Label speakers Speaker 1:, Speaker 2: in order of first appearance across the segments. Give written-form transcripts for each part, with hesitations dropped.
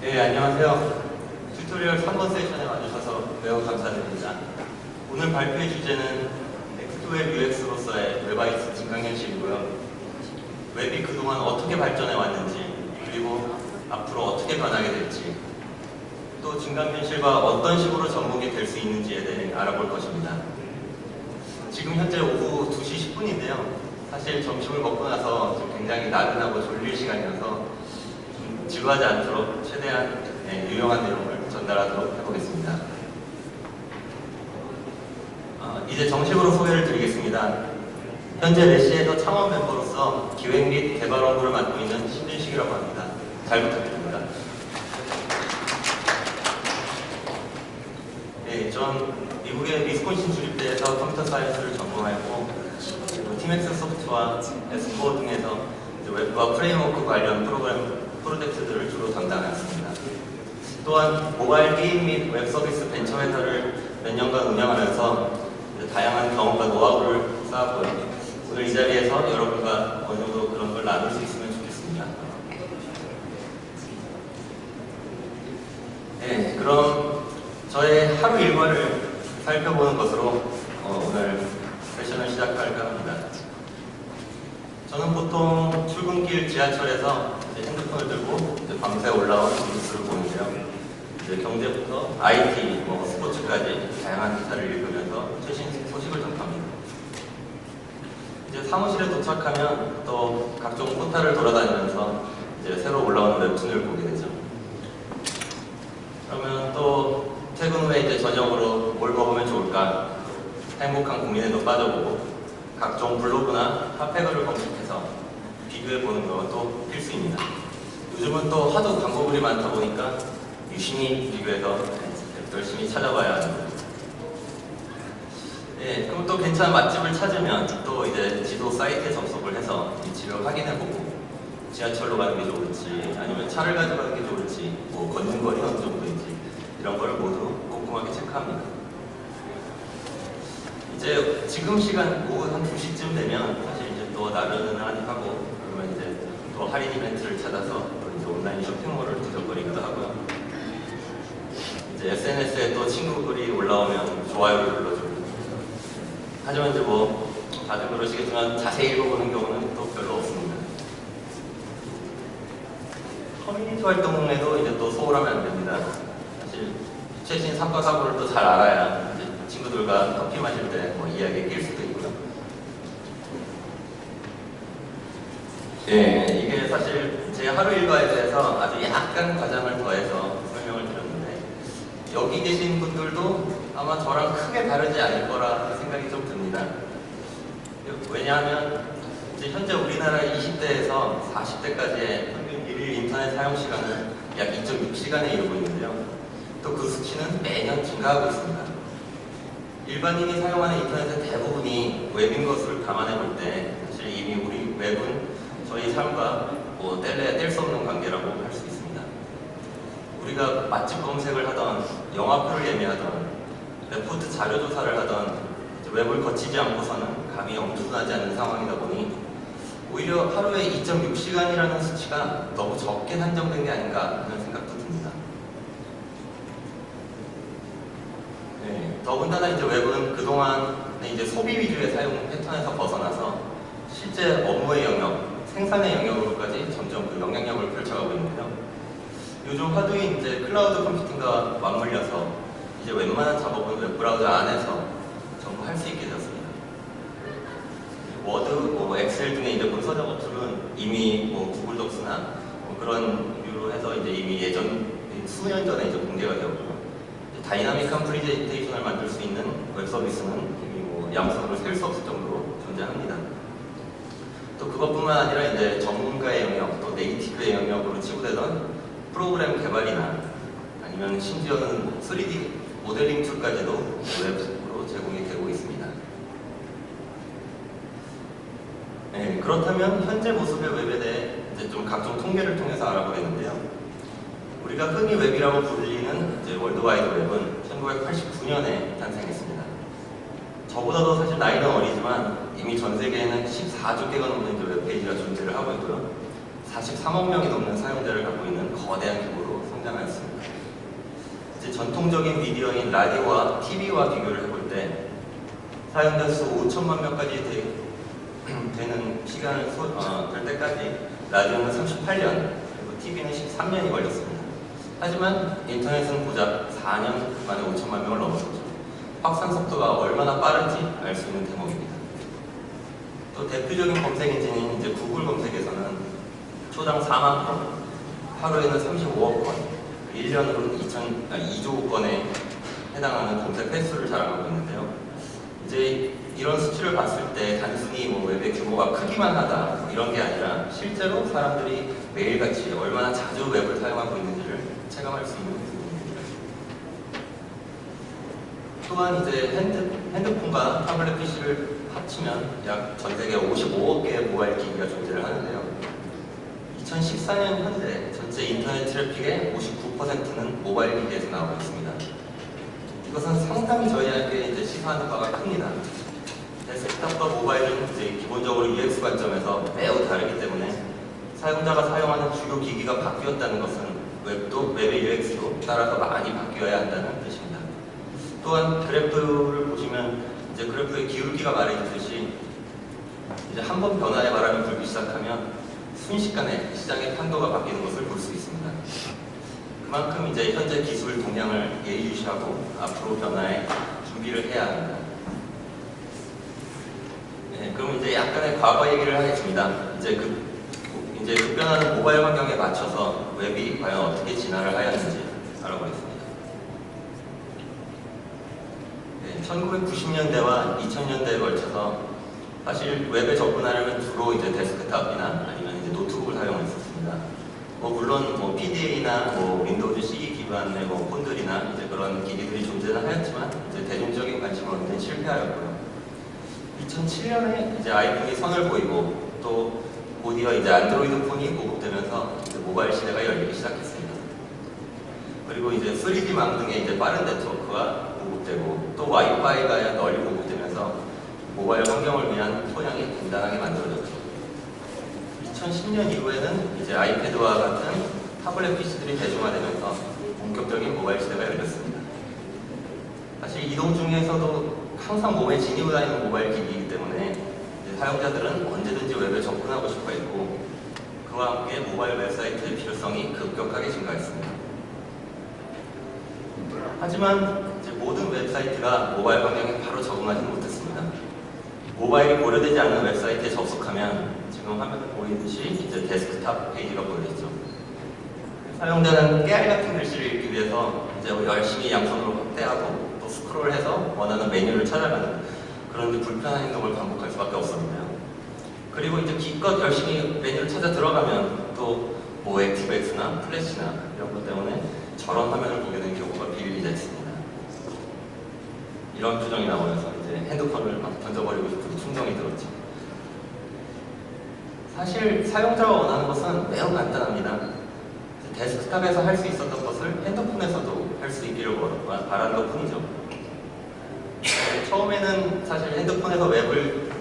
Speaker 1: 네, 안녕하세요. 튜토리얼 3번 세션에 와주셔서 매우 감사드립니다. 오늘 발표의 주제는 엑스웹 UX로서의 웹IT 증강현실이고요. 웹이 그동안 어떻게 발전해 왔는지, 그리고 앞으로 어떻게 변하게 될지, 또 증강현실과 어떤 식으로 접목이 될 수 있는지에 대해 알아볼 것입니다. 지금 현재 오후 2시 10분인데요. 사실 점심을 먹고 나서 굉장히 나른하고 졸릴 시간이어서 좀 지루하지 않도록 최대한 유용한 내용을 전달하도록 해보겠습니다. 이제 정식으로 소개를 드리겠습니다. 현재 레시에서 창업 멤버로서 기획 및 개발 업무를 맡고 있는 신준식이라고 합니다. 잘 부탁드립니다. 네, 전 미국의 위스콘신 주립대에서 컴퓨터 사이언스를 전공하였고, 그리고 팀엑스 소프트와 에스코 등에서 웹과 프레임워크 관련 프로젝트들을 주로 담당하였습니다. 또한 모바일 게임 및 웹 서비스 벤처 회사를 몇 년간 운영하면서 다양한 경험과 노하우를 쌓았고요. 오늘 이 자리에서 여러분과 어느 정도 그런 걸 나눌 수 있으면 좋겠습니다. 네, 그럼 저의 하루 일과를 살펴보는 것으로 오늘 세션을 시작할까 합니다. 저는 보통 출근길 지하철에서 핸드폰을 들고 밤새 올라온 뉴스를 보는데요. 경제부터 IT, 스포츠까지 다양한 기사를 읽으면서 최신 소식을 접합니다. 이제 사무실에 도착하면 또 각종 포털을 돌아다니면서 이제 새로 올라오는 웹툰을 보게 되죠. 그러면 또 퇴근 후에 이제 저녁으로 뭘 먹으면 좋을까 행복한 고민에도 빠져보고 각종 블로그나 핫팩을 검색해서 비교해보는 것도 필수입니다. 요즘은 또 하도 광고글이 많다 보니까 유심히 비교해서 열심히 찾아봐야 합니다. 네, 그럼 또 괜찮은 맛집을 찾으면 또 이제 지도 사이트에 접속을 해서 위치를 확인해보고 지하철로 가는 게 좋을지 아니면 차를 가지고 가는 게 좋을지 걷는 거리 어느 정도인지 이런 걸 모두 꼼꼼하게 체크합니다. 이제 지금 시간 오후 한 2시쯤 되면 사실 이제 또 나른하고 그러면 이제 또 할인 이벤트를 찾아서 또 이제 온라인 쇼핑몰을 뒤적거리기도 하고요. 이제 SNS에 또 친구들이 올라오면 좋아요를 눌러주고. 하지만 이제 다들 그러시겠지만 자세히 읽어보는 경우는 또 별로 없습니다. 커뮤니티 활동에도 이제 또 소홀하면 안 됩니다. 사실 최신 사건 사고를 또 잘 알아야 이제 친구들과 커피 마실 때 이야기에 낄 수도 있고요. 네, 이게 사실 제 하루 일과에 대해서 아주 약간 과장을 더해서 설명을 드렸는데 여기 계신 분들도 아마 저랑 크게 다르지 않을 거라 생각이 좀 듭니다. 왜냐하면 이제 현재 우리나라 20대에서 40대까지의 평균 일일 인터넷 사용 시간은 약 2.6시간에 이르고 있는데요. 또 그 수치는 매년 증가하고 있습니다. 일반인이 사용하는 인터넷의 대부분이 웹인 것을 감안해 볼 때 사실 이미 우리 웹은 저희 삶과 뗄래야 뗄 수 없는 관계라고 할 수 있습니다. 우리가 맛집 검색을 하던 영화표를 예매하던 레포트 자료 조사를 하던 웹을 거치지 않고서는 감이 엄두나지 않는 상황이다 보니 오히려 하루에 2.6시간이라는 수치가 너무 적게 한정된 게 아닌가 하는 생각도 듭니다. 네, 더군다나 이제 웹은 그동안 이제 소비 위주의 사용 패턴에서 벗어나서 실제 업무의 영역, 생산의 영역으로까지 점점 그 영향력을 펼쳐가고 있는데요. 요즘 화두인 이제 클라우드 컴퓨팅과 맞물려서 이제 웬만한 작업은 웹브라우저 안에서 전부 할 수 있게 되었습니다. 워드, 엑셀 등의 이제 문서 작업 툴은 이미 구글 독스나 그런 류로 해서 이제 이미 수년 전에 이제 공개가 되었고요. 다이나믹한 프레젠테이션을 만들 수 있는 웹 서비스는 이미 양손으로 셀 수 없을 정도로 존재합니다. 또 그것뿐만 아니라 이제 전문가의 영역, 또 네이티브의 영역으로 치부되던 프로그램 개발이나 아니면 심지어는 3D 모델링 툴까지도 웹으로 제공이 되고 있습니다. 네, 그렇다면 현재 모습의 웹에 대해 이제 좀 각종 통계를 통해서 알아보겠는데요. 우리가 흔히 웹이라고 불리는 이제 월드와이드 웹은 1989년에 탄생했습니다. 저보다도 사실 나이는 어리지만 이미 전 세계에는 14조 개가 넘는 웹페이지가 존재를 하고 있고요. 43억 명이 넘는 사용자를 갖고 있는 거대한 규모로 성장하였습니다. 이제 전통적인 미디어인 라디오와 TV와 비교를 해볼 때 사용자 수 5천만 명까지 되는 시간을 될 때까지 라디오는 38년, 그리고 TV는 13년이 걸렸습니다. 하지만 인터넷은 고작 4년 만에 5천만 명을 넘었었죠. 확산 속도가 얼마나 빠른지 알 수 있는 대목입니다. 또 대표적인 검색 엔진인 이제 구글 검색에서는 초당 4만 건, 하루에는 35억 건, 1년으로는 2조 건에 해당하는 검색 횟수를 자랑하고 있는데요. 이제 이런 수치를 봤을 때 단순히 뭐 웹의 규모가 크기만 하다 이런 게 아니라 실제로 사람들이 매일같이 얼마나 자주 웹을 사용하고 있는지를 체감할 수 있는 부분입니다. 또한 이제 핸드폰과 타블렛 PC를 합치면 약 전 세계 55억 개의 모바일 기기가 존재를 하는데요. 2014년 현재 전체 인터넷 트래픽의 59%는 모바일 기기에서 나오고 있습니다. 이것은 상당히 저희에게 이제 시사하는 바가 큽니다. 데스크탑과 모바일은 이제 기본적으로 UX 관점에서 매우 다르기 때문에 사용자가 사용하는 주요 기기가 바뀌었다는 것은 웹도 웹의 UX도 따라서 많이 바뀌어야 한다는 뜻입니다. 또한 그래프를 보시면 이제 그래프의 기울기가 말해주듯이 이제 한 번 변화의 바람이 불기 시작하면 순식간에 시장의 판도가 바뀌는 것을 볼 수 있습니다. 그만큼 이제 현재 기술 동향을 예의주시하고 앞으로 변화에 준비를 해야 합니다. 네, 그럼 이제 약간의 과거 얘기를 하겠습니다. 이제 급변하는 모바일 환경에 맞춰서 웹이 과연 어떻게 진화를 하였는지 알아보겠습니다. 네, 1990년대와 2000년대에 걸쳐서 사실 웹에 접근하려면 주로 이제 데스크탑이나 아니면 이제 노트북을 사용했었습니다. 물론 PDA나 윈도우즈 CE 기반의 폰들이나 이제 그런 기기들이 존재는 하였지만 이제 대중적인 관심을 얻는 데 실패하였고요. 2007년에 이제 아이폰이 선을 보이고 또 곧이어 이제 안드로이드 폰이 보급되면서 이제 모바일 시대가 열리기 시작했습니다. 그리고 이제 3D망 등의 이제 빠른 네트워크가 보급되고 또 와이파이가 널리 보급되면서 모바일 환경을 위한 소량이 간단하게 만들어졌죠. 2010년 이후에는 이제 아이패드와 같은 타블렛 PC들이 대중화되면서 본격적인 모바일 시대가 열렸습니다. 사실 이동 중에서도 항상 몸에 지니고 다니는 모바일 기기이기 때문에 사용자들은 언제든지 웹에 접근하고 싶어 했고 그와 함께 모바일 웹사이트의 필요성이 급격하게 증가했습니다. 하지만 이제 모든 웹사이트가 모바일 환경에 바로 적응하지는 못했습니다. 모바일이 고려되지 않는 웹사이트에 접속하면 지금 화면에 보이듯이 이제 데스크탑 페이지가 보여지죠. 사용자는 깨알 같은 글씨를 읽기 위해서 이제 열심히 양손으로 확대하고 또 스크롤해서 원하는 메뉴를 찾아가는 그런 불편한 행동을 반복할 수밖에 없습니다. 그리고 이제 기껏 열심히 메뉴를 찾아 들어가면 또 액티브엑스나 플래시나 이런 것 때문에 저런 화면을 보게 되는 경우가 비일비재했습니다. 이런 표정이 나오면서 이제 핸드폰을 막 던져버리고 싶은 충동이 들었죠. 사실 사용자가 원하는 것은 매우 간단합니다. 데스크탑에서 할 수 있었던 것을 핸드폰에서도 할 수 있기를 바라는 것 뿐이죠. 처음에는 사실 핸드폰에서 웹을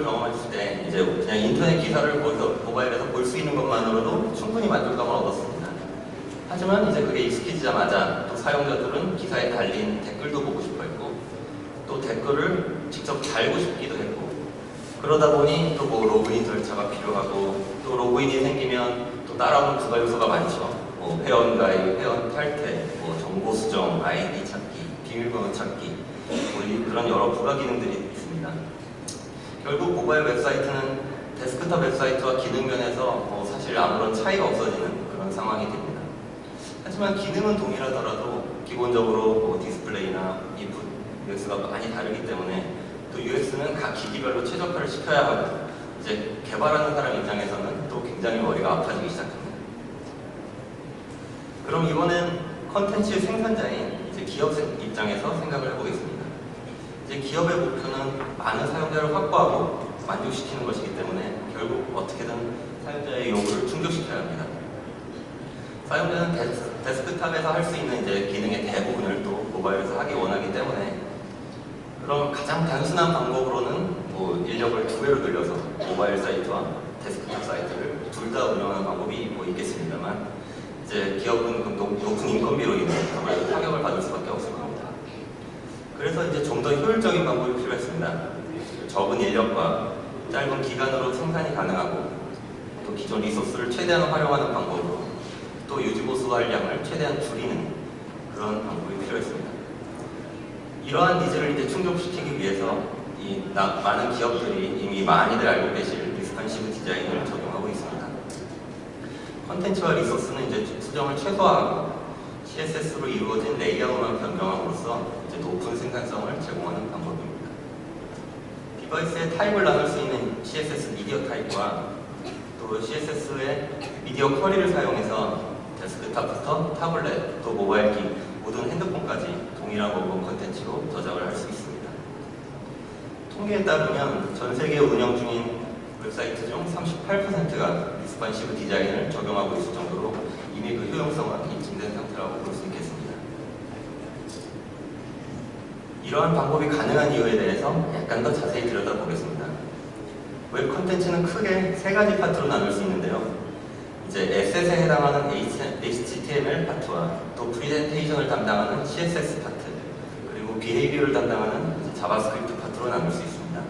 Speaker 1: 경험했을 때 이제 그냥 인터넷 기사를 거기서 모바일에서 볼 수 있는 것만으로도 충분히 만족감을 얻었습니다. 하지만 이제 그게 익숙해지자마자 또 사용자들은 기사에 달린 댓글도 보고 싶어 했고 또 댓글을 직접 달고 싶기도 했고 그러다 보니 또 로그인 절차가 필요하고 또 로그인이 생기면 또 따라오는 부가 요소가 많죠. 회원 가입, 회원 탈퇴, 정보 수정, 아이디 찾기, 비밀번호 찾기 그런 여러 부가 기능들이 있습니다. 결국 모바일 웹사이트는 데스크탑 웹사이트와 기능 면에서 사실 아무런 차이가 없어지는 그런 상황이 됩니다. 하지만 기능은 동일하더라도 기본적으로 디스플레이나 인풋, UX가 많이 다르기 때문에 또 UX는 각 기기별로 최적화를 시켜야 하고 이제 개발하는 사람 입장에서는 또 굉장히 머리가 아파지기 시작합니다. 그럼 이번엔 컨텐츠 생산자인 이제 기업 입장에서 생각을 해보겠습니다. 이제 기업의 목표는 많은 사용자를 확보하고 만족시키는 것이기 때문에 결국 어떻게든 사용자의 요구를 충족시켜야 합니다. 사용자는 데스크탑에서 할 수 있는 이제 기능의 대부분을 또 모바일에서 하기 원하기 때문에 그럼 가장 단순한 방법으로는 인력을 2배로 늘려서 모바일 사이트와 데스크탑 사이트를 둘 다 운영하는 방법이 뭐 있겠습니다만 이제 기업은 그 높은 인건비로 인해 아무래도 타격을 받을 수밖에 없을 겁니다. 그래서 이제 좀 더 효율적인 방법이 필요했습니다. 적은 인력과 짧은 기간으로 생산이 가능하고 또 기존 리소스를 최대한 활용하는 방법으로 또 유지보수할 양을 최대한 줄이는 그런 방법이 필요했습니다. 이러한 니즈를 이제 충족시키기 위해서 많은 기업들이 이미 많이들 알고 계실 리스판시브 디자인을 적용하고 있습니다. 컨텐츠와 리소스는 이제 수정을 최소화하고 CSS로 이루어진 레이아웃만 변경함으로써 이제 높은 생산성을 제공하는 방법입니다. 디바이스의 타입을 나눌 수 있는 CSS 미디어 타입과 또 CSS의 미디어 쿼리를 사용해서 데스크탑부터 타블렛, 또 모바일기, 모든 핸드폰까지 동일한 원본 컨텐츠로 저장을 할 수 있습니다. 통계에 따르면 전 세계 운영 중인 웹사이트 중 38%가 리스판시브 디자인을 적용하고 있을 정도로 이미 그 효용성은 입증된 상태라고 볼 수 있겠습니다. 이러한 방법이 가능한 이유에 대해서 약간 더 자세히 들여다보겠습니다. 웹 컨텐츠는 크게 세 가지 파트로 나눌 수 있는데요. 이제 에셋에 해당하는 HTML 파트와 또 프리젠테이션을 담당하는 CSS 파트, 그리고 비헤이비어를 담당하는 자바스크립트 파트로 나눌 수 있습니다.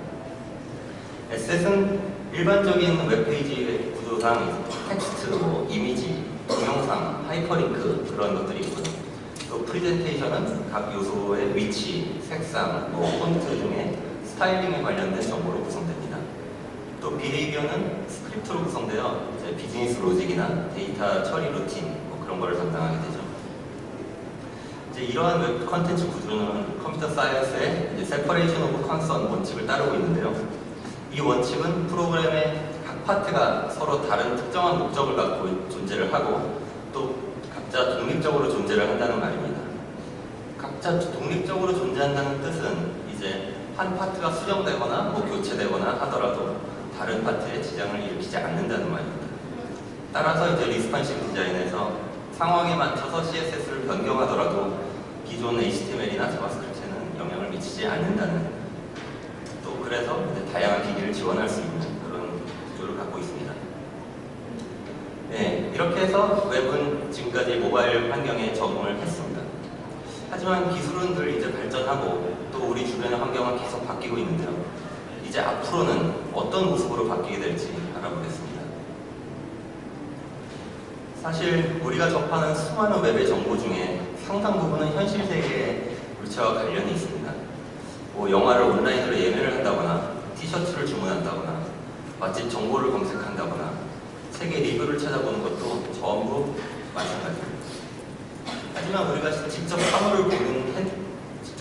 Speaker 1: 에셋은 일반적인 웹페이지 구조상 텍스트, 이미지, 동영상, 하이퍼링크 그런 것들이 있고요. 또 프리젠테이션은 각 요소의 위치, 색상, 폰트 등의 스타일링에 관련된 정보로 구성됩니다. 또 비헤이비어는 스크립트로 구성되어 이제 비즈니스 로직이나 데이터 처리 루틴 그런 거를 담당하게 되죠. 이제 이러한 웹 컨텐츠 구조는 컴퓨터 사이언스의 세퍼레이션 오브 컨선 원칙을 따르고 있는데요. 이 원칙은 프로그램의 각 파트가 서로 다른 특정한 목적을 갖고 존재를 하고 또 각자 독립적으로 존재를 한다는 말입니다. 각자 독립적으로 존재한다는 뜻은 이제 한 파트가 수정되거나 교체되거나 하더라도 다른 파트에 지장을 일으키지 않는다는 말입니다. 따라서 이제 리스판시브 디자인에서 상황에 맞춰서 CSS를 변경하더라도 기존 HTML이나 자바스크립트에는 영향을 미치지 않는다는, 또 그래서 이제 다양한 기기를 지원할 수 있는 그런 구조를 갖고 있습니다. 네, 이렇게 해서 웹은 지금까지 모바일 환경에 적응을 했습니다. 하지만 기술은 늘 이제 발전하고 또 우리 주변의 환경은 계속 바뀌고 있는데요. 이제 앞으로는 어떤 모습으로 바뀌게 될지 알아보겠습니다. 사실 우리가 접하는 수많은 웹의 정보 중에 상당 부분은 현실 세계의 물체와 관련이 있습니다. 뭐 영화를 온라인으로 예매를 한다거나 티셔츠를 주문한다거나 맛집 정보를 검색한다거나 책의 리뷰를 찾아보는 것도 전부 마찬가지입니다. 하지만 우리가 직접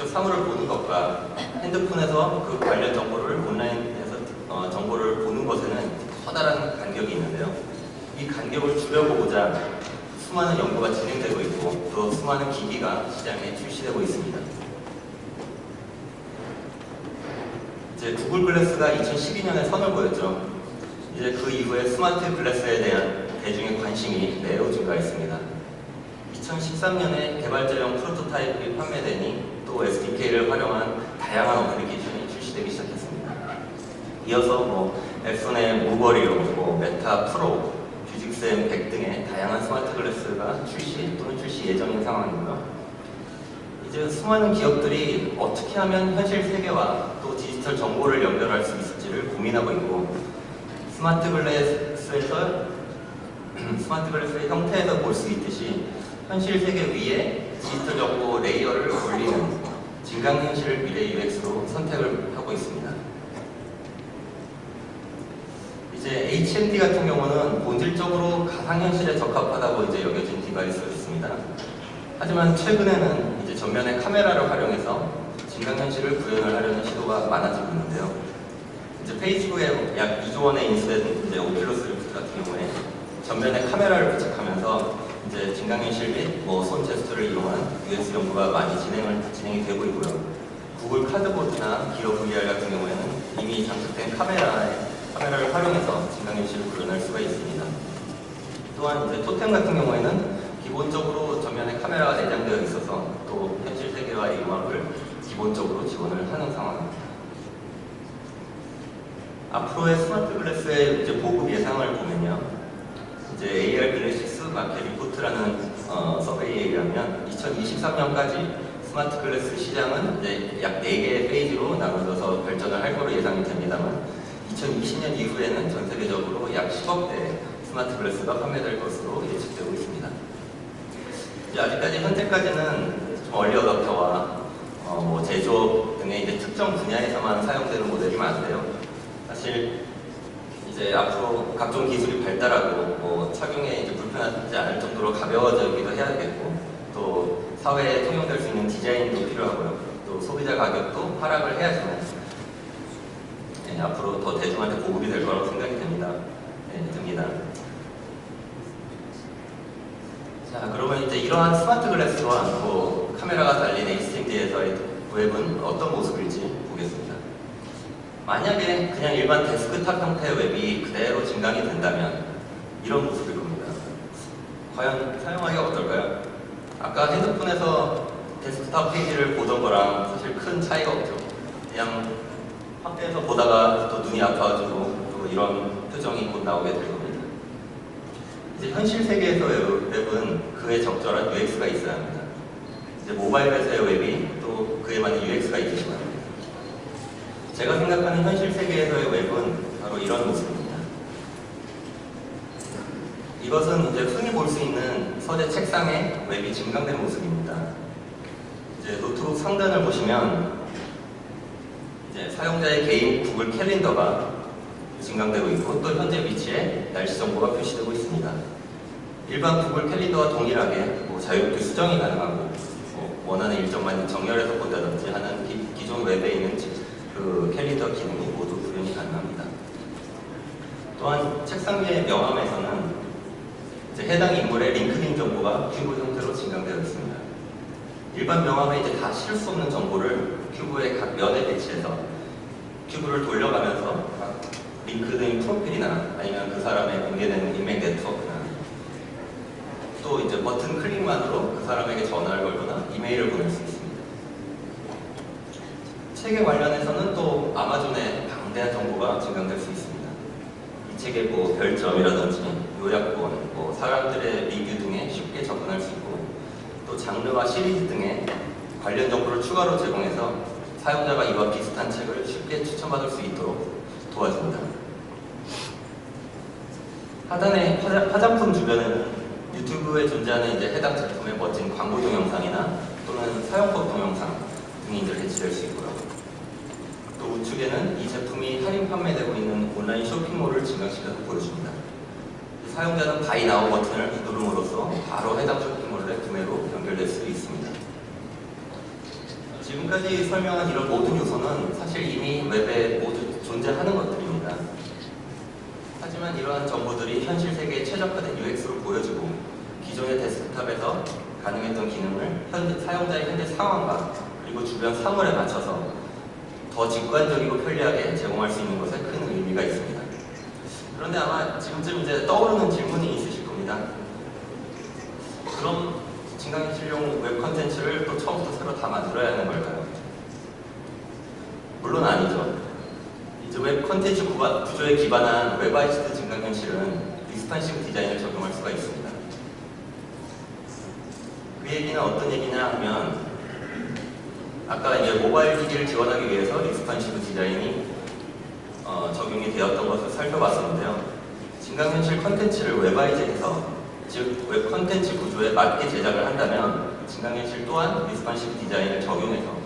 Speaker 1: 사물을 보는 것과 핸드폰에서 그 관련 정보를 온라인에서 정보를 보는 것에는 커다란 간격이 있는데요. 이 간격을 줄여보고자 수많은 연구가 진행되고 있고 또 수많은 기기가 시장에 출시되고 있습니다. 이제 구글 글래스가 2012년에 선을 보였죠. 이제 그 이후에 스마트 글래스에 대한 대중의 관심이 매우 증가했습니다. 2013년에 개발자용 프로토타입이 판매되니 또 SDK를 활용한 다양한 어플리케이션이 출시되기 시작했습니다. 이어서 앱손의 무버리로, 메타 프로, 뷰직스 M100 등의 다양한 스마트 글래스가 출시 예정인 상황이고요. 이제 수많은 기업들이 어떻게 하면 현실 세계와 또 디지털 정보를 연결할 수 있을지를 고민하고 있고, 스마트 글래스의 형태에서 볼 수 있듯이 현실 세계 위에 디지털 정보 레이어를 올리는 증강현실 미래 UX로 선택을 하고 있습니다. 이제 HMD 같은 경우는 본질적으로 가상현실에 적합하다고 이제 여겨진 디바이스였습니다. 하지만 최근에는 이제 전면에 카메라를 활용해서 증강현실을 구현을 하려는 시도가 많아지고 있는데요. 이제 페이스북에 약 2조 원에 인수된 이제 오큘러스 리프트 같은 경우에 전면에 카메라를 부착하면서 이제 증강현실 및 손 제스처를 이용한 UX 연구가 많이 진행이 되고 있고요. 구글 카드보드나 기어 VR 같은 경우에는 이미 장착된 카메라를 활용해서 증강현실을 구현할 수가 있습니다. 또한 이제 토템 같은 경우에는 기본적으로 전면에 카메라가 내장되어 있어서 또 현실 세계와의 융합을 기본적으로 지원을 하는 상황입니다. 앞으로의 스마트 글래스의 이제 보급 예상을 보면요. 마켓 리포트라는 서베이에 의하면 2023년까지 스마트 글래스 시장은 이제 약 4개의 페이지로 나눠져서 발전을 할 거로 예상이 됩니다만 2020년 이후에는 전 세계적으로 약 10억 대의 스마트 글래스가 판매될 것으로 예측되고 있습니다. 이제 아직까지 현재까지는 좀 얼리 어댑터와 뭐 제조업 등의 이제 특정 분야에서만 사용되는 모델이 많은데요. 사실 이제 앞으로 각종 기술이 발달하고 뭐 착용에 이제 불편하지 않을 정도로 가벼워지기도 해야겠고 또 사회에 통용될 수 있는 디자인도 필요하고요. 또 소비자 가격도 하락을 해야지만 앞으로 더 대중한테 보급이 될 거라고 생각이 듭니다. 자, 그러면 이제 이러한 스마트 글래스와 뭐 카메라가 달린 HMD에서의 웹은 어떤 모습일지 보겠습니다. 만약에 그냥 일반 데스크탑 형태의 웹이 그대로 증강이 된다면 이런 모습일 겁니다. 과연 사용하기가 어떨까요? 아까 핸드폰에서 데스크탑 페이지를 보던 거랑 사실 큰 차이가 없죠. 그냥 확대해서 보다가 또 눈이 아파가지고 또 이런 표정이 곧 나오게 될 겁니다. 이제 현실 세계에서의 웹은 그에 적절한 UX가 있어야 합니다. 이제 모바일에서의 웹이 또 그에 맞는 UX가 있으셔야 합니다. 제가 생각하는 현실 세계에서의 웹은 바로 이런 모습입니다. 이것은 이제 흔히 볼 수 있는 서재 책상에 웹이 증강된 모습입니다. 이제 노트북 상단을 보시면 이제 사용자의 개인 구글 캘린더가 증강되고 있고 또 현재 위치에 날씨 정보가 표시되고 있습니다. 일반 구글 캘린더와 동일하게 뭐 자유롭게 수정이 가능하고 뭐 원하는 일정만 정렬해서 본다든지 하는 기존 웹에 있는 그 캘린더 기능이 모두 구현이 가능합니다. 또한 책상 위의 명함에서는 이제 해당 인물의 링크드인 정보가 큐브 형태로 증강되어 있습니다. 일반 명함에 이제 다 실 수 없는 정보를 큐브의 각 면에 배치해서 큐브를 돌려가면서 링크드인 프로필이나 아니면 그 사람의 공개되는 인맥 네트워크나 또 이제 버튼 클릭만으로 그 사람에게 전화를 걸거나 이메일을 보낼 수 있습니다. 책에 관련해서는 또 아마존의 방대한 정보가 증강될 수 있습니다. 이 책의 뭐 별점이라든지 요약본, 뭐 사람들의 리뷰 등에 쉽게 접근할 수 있고 또 장르와 시리즈 등의 관련 정보를 추가로 제공해서 사용자가 이와 비슷한 책을 쉽게 추천받을 수 있도록 도와줍니다. 하단의 화장품 주변에는 유튜브에 존재하는 이제 해당 제품의 멋진 광고 동영상이나 또는 사용법 동영상 등이 이제 배치될 수 있고요. 또 우측에는 이 제품이 할인 판매되고 있는 온라인 쇼핑몰을 증강시켜서 보여줍니다. 사용자는 바이 나우 버튼을 누름으로써 바로 해당 쇼핑몰의 구매로 연결될 수 있습니다. 지금까지 설명한 이런 모든 요소는 사실 이미 웹에 모두 존재하는 것들입니다. 하지만 이러한 정보들이 현실 세계에 최적화된 UX로 보여지고 기존의 데스크탑에서 가능했던 기능을 사용자의 현재 상황과 그리고 주변 사물에 맞춰서 더 직관적이고 편리하게 제공할 수 있는 것에 큰 의미가 있습니다. 그런데 아마 지금쯤 이제 떠오르는 질문이 있으실 겁니다. 그럼 증강현실용 웹 컨텐츠를 또 처음부터 새로 다 만들어야 하는 걸까요? 물론 아니죠. 이제 웹 컨텐츠 구조에 기반한 웹아이시드 증강현실은 리스판시브 디자인을 적용할 수가 있습니다. 그 얘기는 어떤 얘기냐 하면 아까 이제 모바일 기기를 지원하기 위해서 리스판시브 디자인이 적용이 되었던 것을 살펴봤었는데요. 증강현실 컨텐츠를 웹아이즈해서 즉 웹 컨텐츠 구조에 맞게 제작을 한다면 증강현실 또한 리스판시브 디자인을 적용해서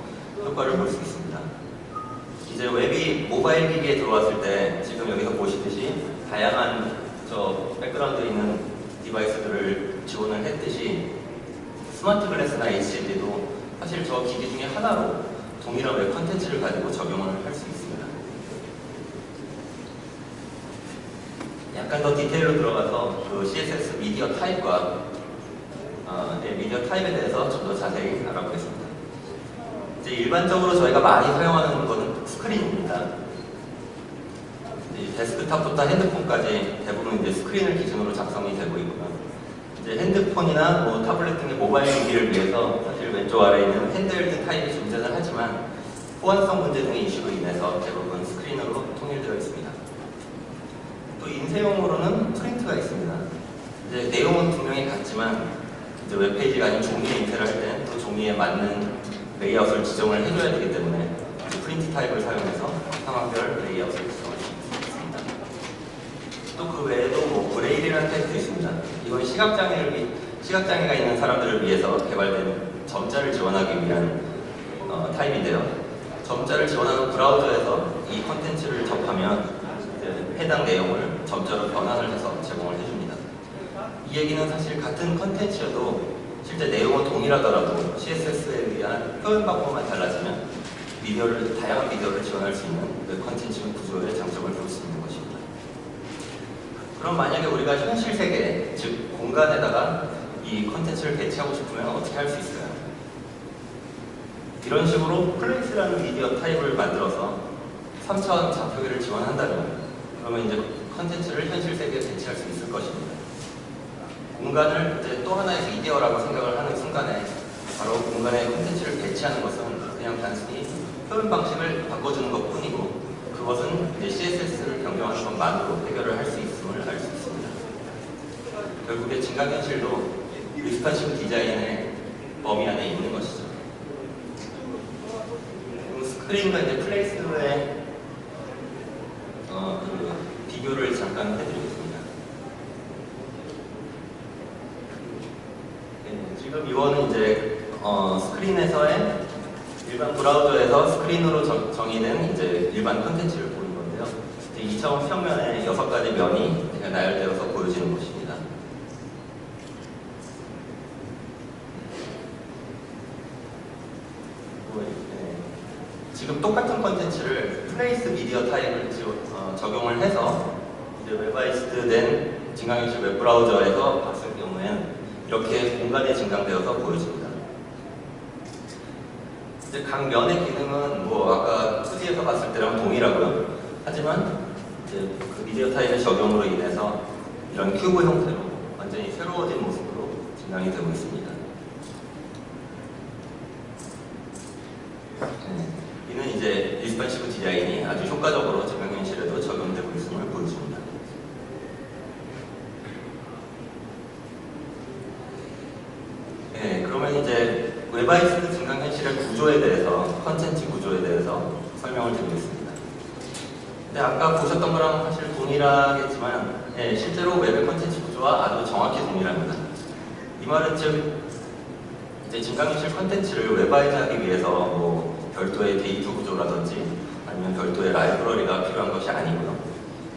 Speaker 1: 효과를 볼 수 있습니다. 이제 웹이 모바일 기기에 들어왔을 때 지금 여기서 보시듯이 다양한 저 백그라운드에 있는 디바이스들을 지원을 했듯이 스마트 글래스나 HD도 사실 저 기기 중에 하나로 동일한 웹 컨텐츠를 가지고 적용을 할 수 있습니다. 약간 더 디테일로 들어가서 그 CSS 미디어 타입과 미디어 타입에 대해서 좀 더 자세히 알아보겠습니다. 이제 일반적으로 저희가 많이 사용하는 것은 스크린입니다. 데스크탑부터 핸드폰까지 대부분 이제 스크린을 기준으로 작성이 되고 있고요. 이제 핸드폰이나 뭐 타블렛 등의 모바일 기기를 위해서 사실 왼쪽 아래에 있는 핸드헬드 타입이 존재는 하지만 호환성 문제 등의 이슈로 인해서 대부분 스크린으로 통일되어 있습니다. 또 인쇄용으로는 프린트가 있습니다. 이제 내용은 분명히 같지만 이제 웹페이지가 아닌 종이에 인쇄를 할 때 또 종이에 맞는 레이아웃을 지정을 해줘야 되기 때문에 프린트 타입을 사용해서 상황별 레이아웃을 지정할 수 있습니다. 또 그 외에도 뭐 브레일이라는 타입도 있습니다. 이건 시각장애가 있는 사람들을 위해서 개발된 점자를 지원하기 위한 타입인데요. 점자를 지원하는 브라우저에서 이 콘텐츠를 접하면 해당 내용을 점자로 변환을 해서 제공을 해줍니다. 이 얘기는 사실 같은 콘텐츠여도 실제 내용은 동일하더라도 CSS에 의한 표현 방법만 달라지면 다양한 미디어를 지원할 수 있는 그 콘텐츠 구조의 장점을 볼 수 있는 것입니다. 그럼 만약에 우리가 현실 세계, 즉 공간에다가 이 콘텐츠를 배치하고 싶으면 어떻게 할 수 있어요? 이런 식으로 플레이스라는 미디어 타입을 만들어서 3차원 좌표기를 지원한다면 그러면 이제 컨텐츠를 현실 세계에 배치할 수 있을 것입니다. 공간을 이제 또 하나의 미디어라고 생각을 하는 순간에 바로 공간에 콘텐츠를 배치하는 것은 그냥 단순히 표현 방식을 바꿔주는 것뿐이고 그것은 이제 CSS를 변경하는 것만으로 해결을 할 수 있음을 알 수 있습니다. 결국에 증강현실도 리스판시브 디자인의 범위 안에 있는 것이죠. 스크린과 이제 플레이스의 비교를 잠깐 해드리겠습니다. 네, 지금 이거는 이제 스크린에서의 일반 브라우저에서 스크린으로 정의된 이제 일반 콘텐츠를 보는 건데요. 2차원 평면에 6가지 면이 나열되어서 보여지는 것입니다. 지금 똑같은 콘텐츠를 플레이스 미디어 타입을 적용을 해서 이제 웹바이스드 된 증강현실 웹브라우저에서 봤을 경우에는 이렇게 공간에 증강되어서 보여집니다. 이제 각 면의 기능은 뭐 아까 2D에서 봤을 때랑 동일하고요. 하지만 이제 그 미디어 타입의 적용으로 인해서 이런 큐브 형태로 완전히 새로워진 모습으로 증강이 되고 있습니다. 이는 이제 리스판시브 디자인이 아주 효과적으로 증강현실에도 적용되고 있음을 보여줍니다. 네, 그러면 이제 웹바이스드 증강현실의 구조에 대해서, 컨텐츠 구조에 대해서 설명을 드리겠습니다. 근데 아까 보셨던 거랑 사실 동일하겠지만 실제로 웹의 컨텐츠 구조와 아주 정확히 동일합니다. 이 말은 즉 이제 증강현실 컨텐츠를 웹화하기 위해서 뭐 별도의 데이터 구조라든지 아니면 별도의 라이브러리가 필요한 것이 아니고요.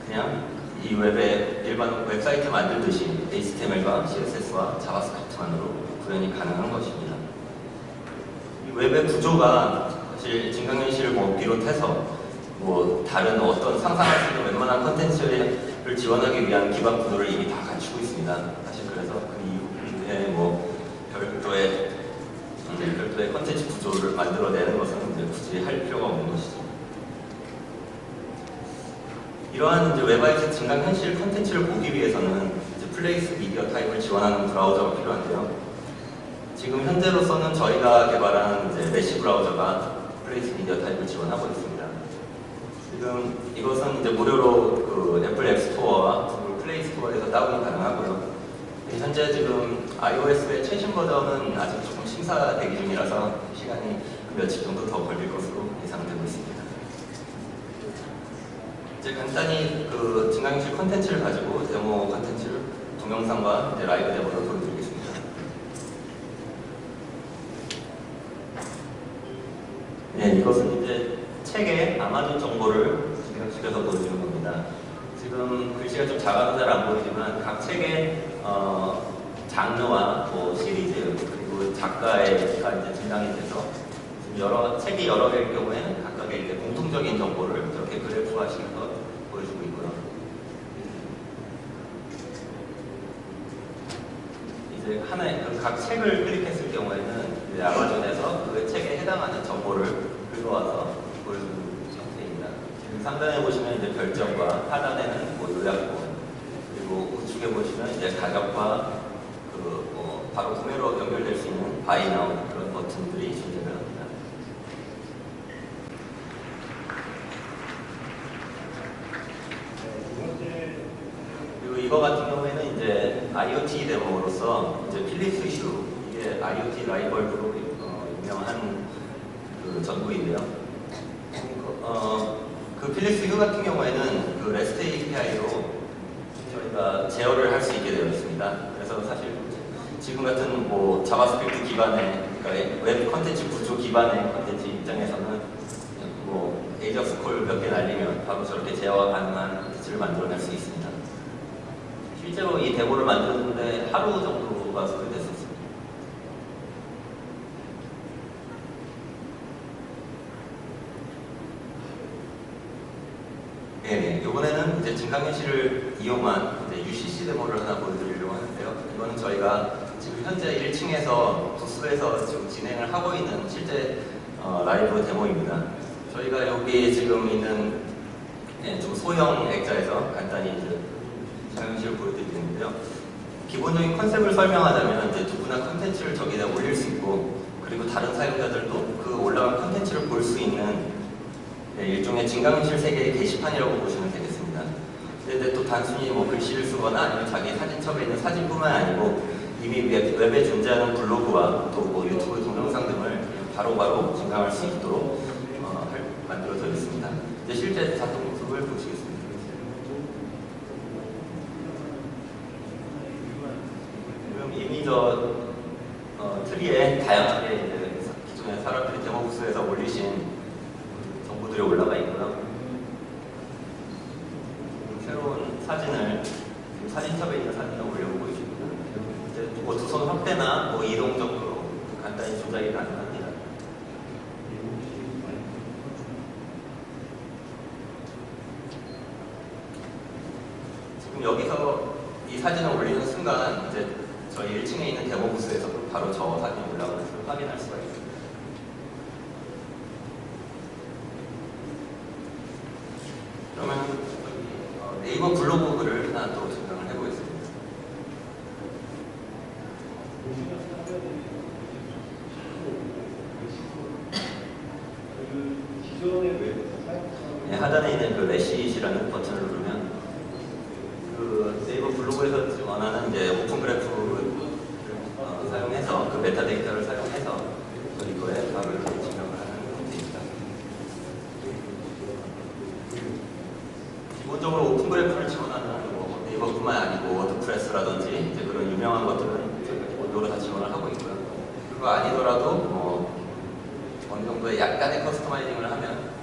Speaker 1: 그냥 이 웹의 일반 웹사이트 만들듯이 HTML과 CSS와 자바스크립트만으로 구현이 가능한 것입니다. 이 웹의 구조가 사실 증강현실을 뭐 비롯해서 뭐 다른 어떤 상상할 수 있는 웬만한 컨텐츠를 지원하기 위한 기반 구조를 이미 다 갖추고 있습니다. 사실 그래서 그 이후에 뭐 별도의 컨텐츠 구조를 만들어내는 것은 이제 굳이 할 필요가 없는 것이죠. 이러한 이제 웹아이트 증강현실 컨텐츠를 보기 위해서는 이제 플레이스 미디어 타입을 지원하는 브라우저가 필요한데요. 지금 현재로서는 저희가 개발한 이제 메시 브라우저가 플레이스 미디어 타입을 지원하고 있습니다. 지금 이것은 이제 무료로 그 애플 앱스토어와 구글 플레이 스토어에서 다운이 가능하고요. 현재 지금 iOS의 최신 버전은 아직 조금 심사 대기 중이라서 시간이 며칠 정도 더 걸릴 것으로 예상되고 있습니다. 이제 간단히 그 증강현실 컨텐츠를 가지고 데모 컨텐츠를 동영상과 이제 라이브 데모로 보여드리겠습니다. 네, 이것은 이제 책의 아마존 정보를 증강시켜서 보여주는 겁니다. 지금 글씨가 좀 작아서 잘 안 보이지만 각 책의 장르와 뭐 시리즈 그리고 작가가 이제 증강이 돼서 책이 여러 개일 경우에는 각각의 이제 공통적인 정보를 이렇게 그래프화시켜서 보여주고 있고요. 이제 하나의 각 책을 클릭했을 경우에는 이제 아마존에서 그 책에 해당하는 정보를 긁어와서 보여주는 형태입니다. 지금 상단에 보시면 이제 별점과 하단에는 뭐 요약본 그리고 우측에 보시면 이제 가격과 바로 구매로 연결될 수 있는 바이 나우 그런 버튼들이 존재를 합니다. 그리고 이거 같은 같은 경우에는 이제 IoT 데모로서 이제 필립스 휴, 이게 IoT 라이벌로 유명한 그 전구인데요. 그 필립스 휴 같은 경우에는 그 REST API로 저희가 제어를 할 수 있게 되어 있습니다. 그래서 사실 지금 같은 뭐 자바스크립트 기반의, 그러니까 웹 컨텐츠 구조 기반의 컨텐츠 입장에서는 뭐 에이저스 콜 몇 개 날리면 바로 저렇게 제어가 가능한 컨텐츠를 만들어낼 수 있습니다. 실제로 이 데모를 만드는데 하루 정도가 소요됐었습니다. 네, 이번에는 이제 증강현실을 이용한 이제 UCC 데모를 하나 보여드리려고 하는데요. 이거는 저희가 지금 현재 1층에서 부스에서 지금 진행을 하고 있는 실제 라이브 데모입니다. 저희가 여기 지금 있는 좀 소형 액자에서 간단히 이제 증강현실을 보여드리는데요. 기본적인 컨셉을 설명하자면 이제 누구나 컨텐츠를 저기다 올릴 수 있고, 그리고 다른 사용자들도 그 올라간 컨텐츠를 볼 수 있는 일종의 증강현실 세계의 게시판이라고 보시면 되겠습니다. 근데 또 단순히 뭐 글씨를 쓰거나 아니면 자기 사진첩에 있는 사진뿐만 아니고 이미 웹에 존재하는 블로그와 또 뭐 유튜브 동영상 등을 바로바로 증강할 수 있도록 만들어져 있습니다. 이제 실제 작동 모습을 보시겠습니다. 그럼 이미 저 트리에 다양하게 이제 기존의 사람들이 데모 부스에서 올리신 정보들이 올라가 있고요. 새로운 사진을 사진첩에 있는 사진을 올려보고 있습니다. 이제 뭐 두 손 확대나 뭐 이동 정도로 간단히 조작이 가능합니다. 지금 여기서 이 사진을 올리는 순간 이제 저희 1층에 있는 데모 부스에서 바로 저 사진이 올라가는 것을 확인할 수가 있습니다. 그러면 네이버 블로그를 하나 또 증강을 해보겠습니다. 네, 하단에 있는 그 레시시라는 버튼을 누르면 그 네이버 블로그에서 지금 원하는 이제 오픈 그래프를 사용해서 그 메타데이터를 사용해서 이거에 바로 이렇게 증강을 하는 형태입니다. 기본적으로 오픈 그래프를 지원하는 뭐 네이버뿐만 아니고 워드프레스라든지 이제 그런 유명한 것들은 기본적으로 다 지원을 하고 있고요. 그거 아니더라도 뭐 어느 정도의 약간의 커스터마이징을 하면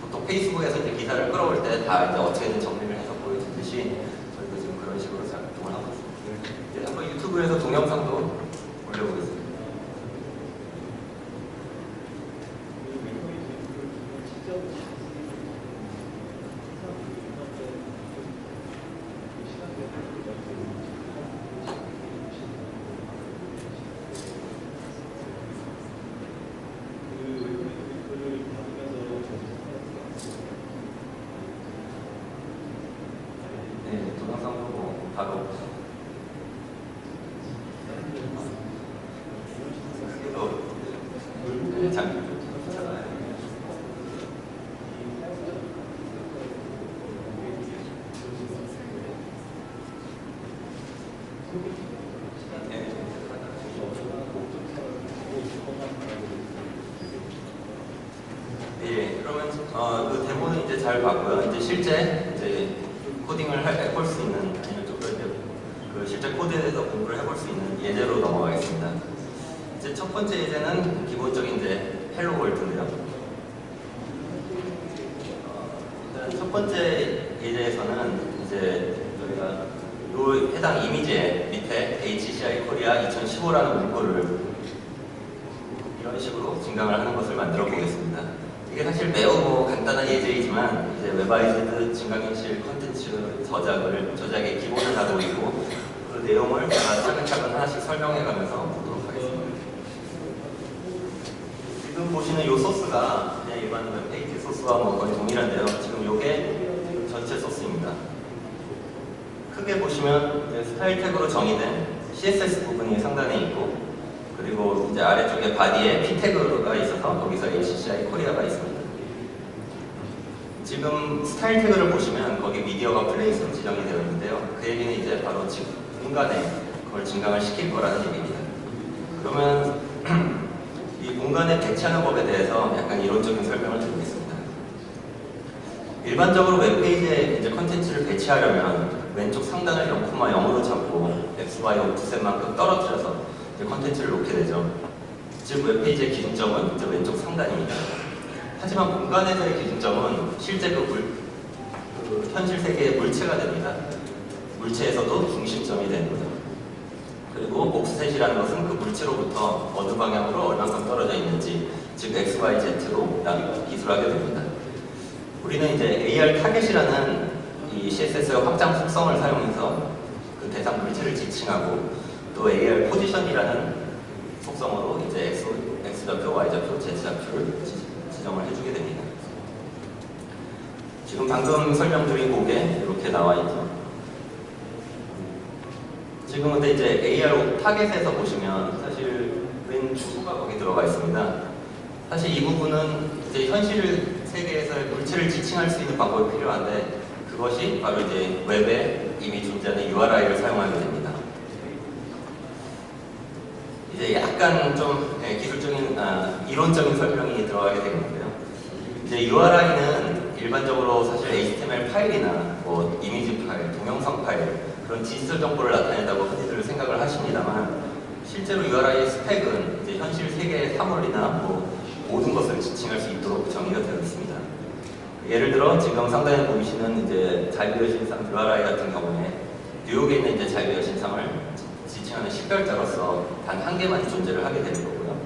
Speaker 1: 보통 페이스북에서 이제 기사를 끌어올 때 다 이제 어떻게든 정리를 해서 보여주듯이 저희도 지금 그런 식으로 작동을 하고 있습니다. 이제 한번 유튜브에서 동영상도 올려보겠습니다. 바로 장비 찾아요. 예, 그러면 그 데모는 이제 잘 봤고요. 이제 실제 이제 코딩을 해볼 수 있는, 아니면 좀 그럴 때 그 실제 코드에 대해서 공부를 해볼 수 있는 예제로 넘어가겠습니다. 이제 첫 번째 예제는 기본적인 이제 헬로 월드인데요. 첫 번째 예제에서는 이제 저희가 요 해당 이미지에 밑에 HCI 코리아 2015라는 문구를 이런 식으로 증강을 하는 것을 만들어 보겠습니다. 이게 사실 매우 뭐 간단한 예제이지만 이제 웹아이즈드 증강현실 컨텐츠 저작의 기본을 다루고 있고 그 내용을 제가 차근차근 하나씩 설명해가면서 보도록 하겠습니다. 지금 보시는 이 소스가 그냥 일반 웹페이지 소스와 뭐 거의 동일한데요. 지금 이게 전체 소스입니다. 크게 보시면 이제 스타일 태그로 정의된 CSS 부분이 상단에 있고, 그리고 이제 아래쪽에 바디에 P 태그가 있어서 거기서 HCI 코리아가 있습니다. 지금 스타일 태그를 보시면 거기 미디어가 플레이스로 지정이 되어 있는데요. 그 얘기는 이제 바로 지금 공간에 그걸 증강을 시킬 거라는 얘기입니다. 그러면 이 공간에 배치하는 법에 대해서 약간 이론적인 설명을 드리겠습니다. 일반적으로 웹페이지에 이제 컨텐츠를 배치하려면 왼쪽 상단을 0,0으로 잡고 x, y 오프셋만큼 떨어뜨려서 이제 컨텐츠를 놓게 되죠. 즉 웹페이지의 기준점은 이제 왼쪽 상단입니다. 하지만 공간에서의 기준점은 실제 그 현실 세계의 물체가 됩니다. 물체에서도 중심점이 되는 거죠. 그리고 옵셋이라는 것은 그 물체로부터 어느 방향으로 얼마큼 떨어져 있는지, 즉 x, y, z로 기술하게 됩니다. 우리는 이제 AR 타겟이라는 이 CSS의 확장 속성을 사용해서 그 대상 물체를 지칭하고, 또 AR 포지션이라는 속성으로 이제 x좌표, y좌표, z좌표를 지정을 해주게 됩니다. 지금 방금 설명드린 곡에 이렇게 나와 있죠. 지금 근데 이제 AR 타겟에서 보시면 사실 왼 주소가 거기 들어가 있습니다. 사실 이 부분은 이제 현실 세계에서의 물체를 지칭할 수 있는 방법이 필요한데, 그것이 바로 이제 웹에 이미 존재하는 URI를 사용하게 됩니다. 이제 약간 좀 기술적인, 이론적인 설명이 들어가게 되는데요. 이제 URI는 일반적으로 사실 HTML 파일이나 뭐 이미지 파일, 동영상 파일, 그런 디지털 정보를 나타낸다고 흔히들 생각을 하십니다만, 실제로 URI의 스펙은 이제 현실 세계의 사물이나 뭐 모든 것을 지칭할 수 있도록 정의가 되어 있습니다. 예를 들어 지금 상단에 보이시는 이제 자유의 신상 URI 같은 경우에 뉴욕에 있는 이제 자유의 신상을 지칭하는 식별자로서 단 한 개만 존재를 하게 되는 거고요.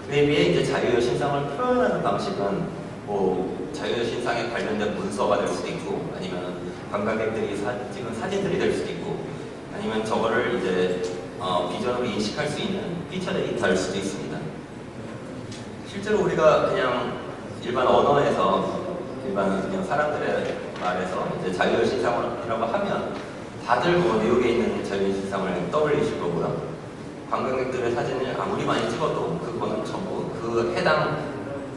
Speaker 1: 그에 비해 이제 자유의 신상을 표현하는 방식은 뭐 자유의 신상에 관련된 문서가 될 수도 있고, 아니면 관광객들이 찍은 사진들이 될 수도 있고, 아니면 저거를 이제 비전으로 인식할 수 있는 피처 데이터일 수도 있습니다. 실제로 우리가 그냥 일반 언어에서 일반 그냥 사람들의 말에서 이제 자유의 신상이라고 하면 다들 뭐 뉴욕에 있는 자유의 신상을 떠올리실 거고요. 관광객들의 사진을 아무리 많이 찍어도 그거는 전부 그 해당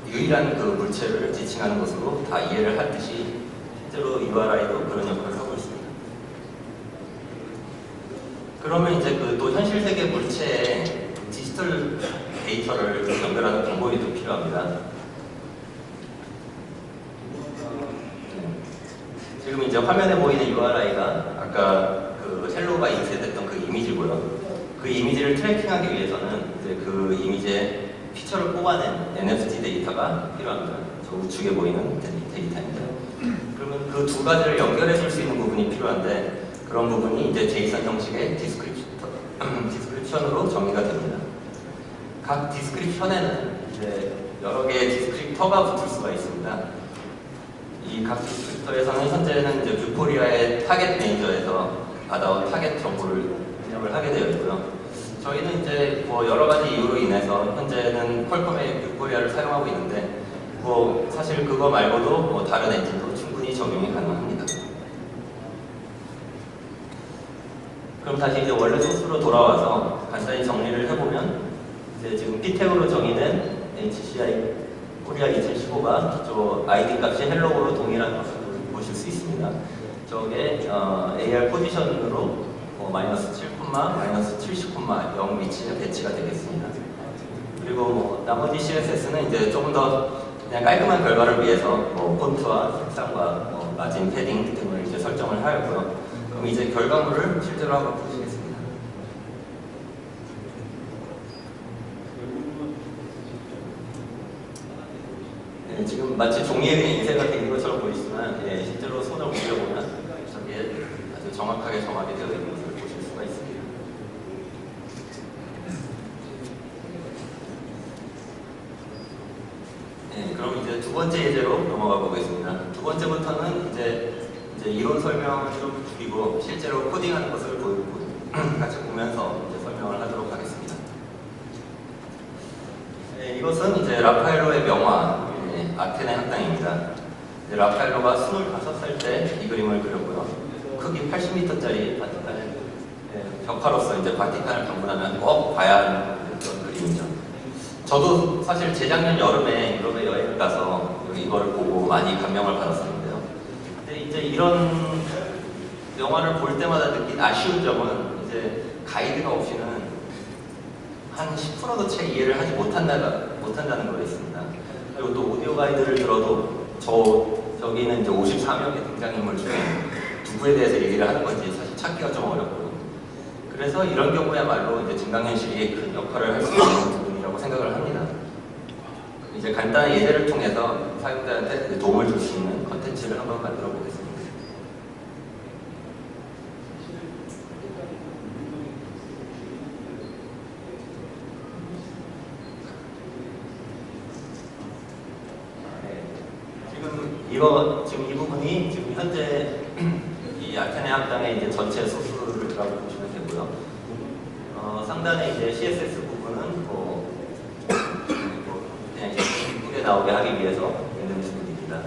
Speaker 1: 유일한 그 물체를 지칭하는 것으로 다 이해를 하듯이 실제로 URI도 그런 역할을 하고 있습니다. 그러면 이제 그 또 현실 세계 물체에 디지털 데이터를 연결하는 방법이 또 필요합니다. 지금 이제 화면에 보이는 URI가 아까 그 헬로가 인쇄됐던 그 이미지고요. 그 이미지를 트래킹하기 위해서는 이제 그 이미지의 피처를 뽑아낸 NFT 데이터가 필요합니다. 저 우측에 보이는 데이터입니다. 그러면 그 두 가지를 연결해 줄 수 있는 부분이 필요한데, 그런 부분이 이제 제이슨 형식의 디스크립션으로 정의가 됩니다. 각 디스크립션에는 이제 여러 개의 디스크립터가 붙을 수가 있습니다. 이 각 디스크립터에서는 현재는 이제 뷰포리아의 타겟 매니저에서 받아온 타겟 정보를 입력을 하게 되어 있고요. 저희는 이제 뭐 여러 가지 이유로 인해서 현재는 퀄컴의 뷰포리아를 사용하고 있는데, 뭐 사실 그거 말고도 뭐 다른 엔진도 충분히 적용이 가능합니다. 그럼 다시 이제 원래 소스로 돌아와서 간단히 정리를 해보면, 이제 지금 P택으로 정의된 HCI 코리아 2015가 저 ID 값이 헬로우로 동일한 것을 보실 수 있습니다. 저게 AR 포지션으로 마이너스 7, 마이너스 70,0 위치에 배치가 되겠습니다. 그리고 뭐 나머지 CSS는 이제 조금 더 그냥 깔끔한 결과를 위해서 뭐 폰트와 색상과 마진, 패딩 등을 이제 설정을 하였고요. 그럼 이제 결과물을 실제로 한번 보시겠습니다. 네, 지금 마치 종이에 그냥 인쇄가 된 것처럼 보이지만, 실제로 손을 올려보면 저기에 아주 정확하게 정하게 되어 있는 것을 보실 수가 있습니다. 네, 그럼 이제 두 번째 예제로 넘어가 보겠습니다. 두 번째부터는 이제 이론 설명을 좀 줄이고 실제로 코딩하는 것을 같이 보면서 이제 설명을 하도록 하겠습니다. 네, 이것은 이제 라파엘로의 명화 아테네 학당입니다. 라파엘로가 25살 때 이 그림을 그렸고요. 크기 80m짜리 바티칸을 벽화로서 이제 바티칸을 방문하면 꼭 봐야 하는 그런 그림이죠. 저도 사실 재작년 여름에 유럽에 여행을 가서 이거를 보고 많이 감명을 받았었는데요. 근데 이제 이런 영화를 볼 때마다 느낀 아쉬운 점은 이제 가이드가 없이는 한 10%도 채 이해를 하지 못한다는 거였습니다. 그리고 또 오디오 가이드를 들어도 저기는 이제 54명의 등장인물 중에 누구에 대해서 얘기를 하는 건지 사실 찾기가 좀 어렵고요. 그래서 이런 경우야말로 이제 증강현실이 큰 역할을 할 수 있는 부분이라고 생각을 합니다. 이제 간단한 예제를 통해서 사용자한테 도움을 줄 수 있는 컨텐츠를 한번 만들어 보겠습니다. 지금 이 부분이 지금 현재 이 아테네 함장의 이제 전체 소스를 들어가고 보시면 되고요. 상단에 이제 CSS 부분은 그냥 이쁘게 나오게 하기 위해서 있는 부분입니다.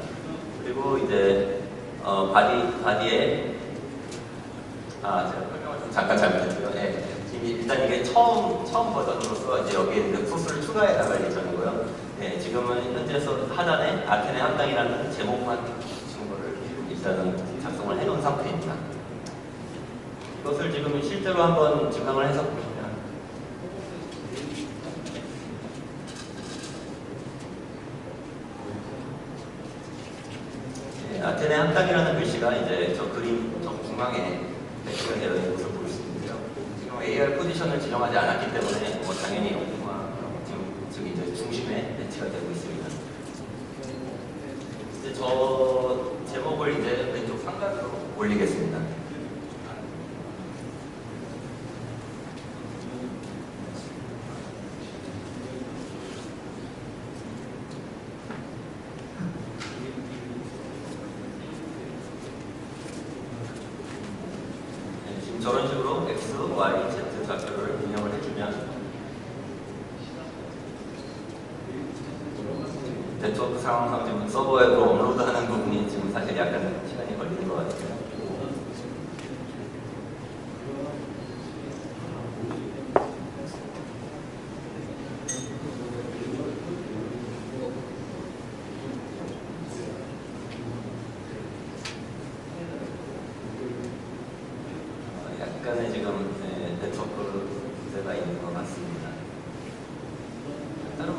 Speaker 1: 그리고 이제 바디에 제가 설명을 좀 잠깐 잘못했고요. 네. 지금 일단 이게 처음 버전으로서 이제 여기에 이제 소스를 추가해 나갈 예정이고요. 네, 지금은 현재에서 하단에 아테네 함장이라는 제목만 붙인 거를 일단은 작성을 해놓은 상태입니다. 이것을 지금 실제로 한번 증강을 해서 보시면 네, 아테네 함장이라는 글씨가 이제 저 그림 저 중앙에 배치가 되어 있는 것을 볼 수 있는데요. 지금 AR 포지션을 지정하지 않았기 때문에 당연히 즉 이제 중심에 배치가 되고 있습니다. 이제 저 제목을 이제 왼쪽 상단으로 올리겠습니다. 네, 지금 저런 식으로 X, Y, Z 좌표를 입력을 해주면 네트워크 상황상 지금 서버에도 업로드하는 부분이 지금 사실 약간 시간이 걸리는 것 같아요. 약간의 지금 네트워크 문제가 있는 것 같습니다. 따로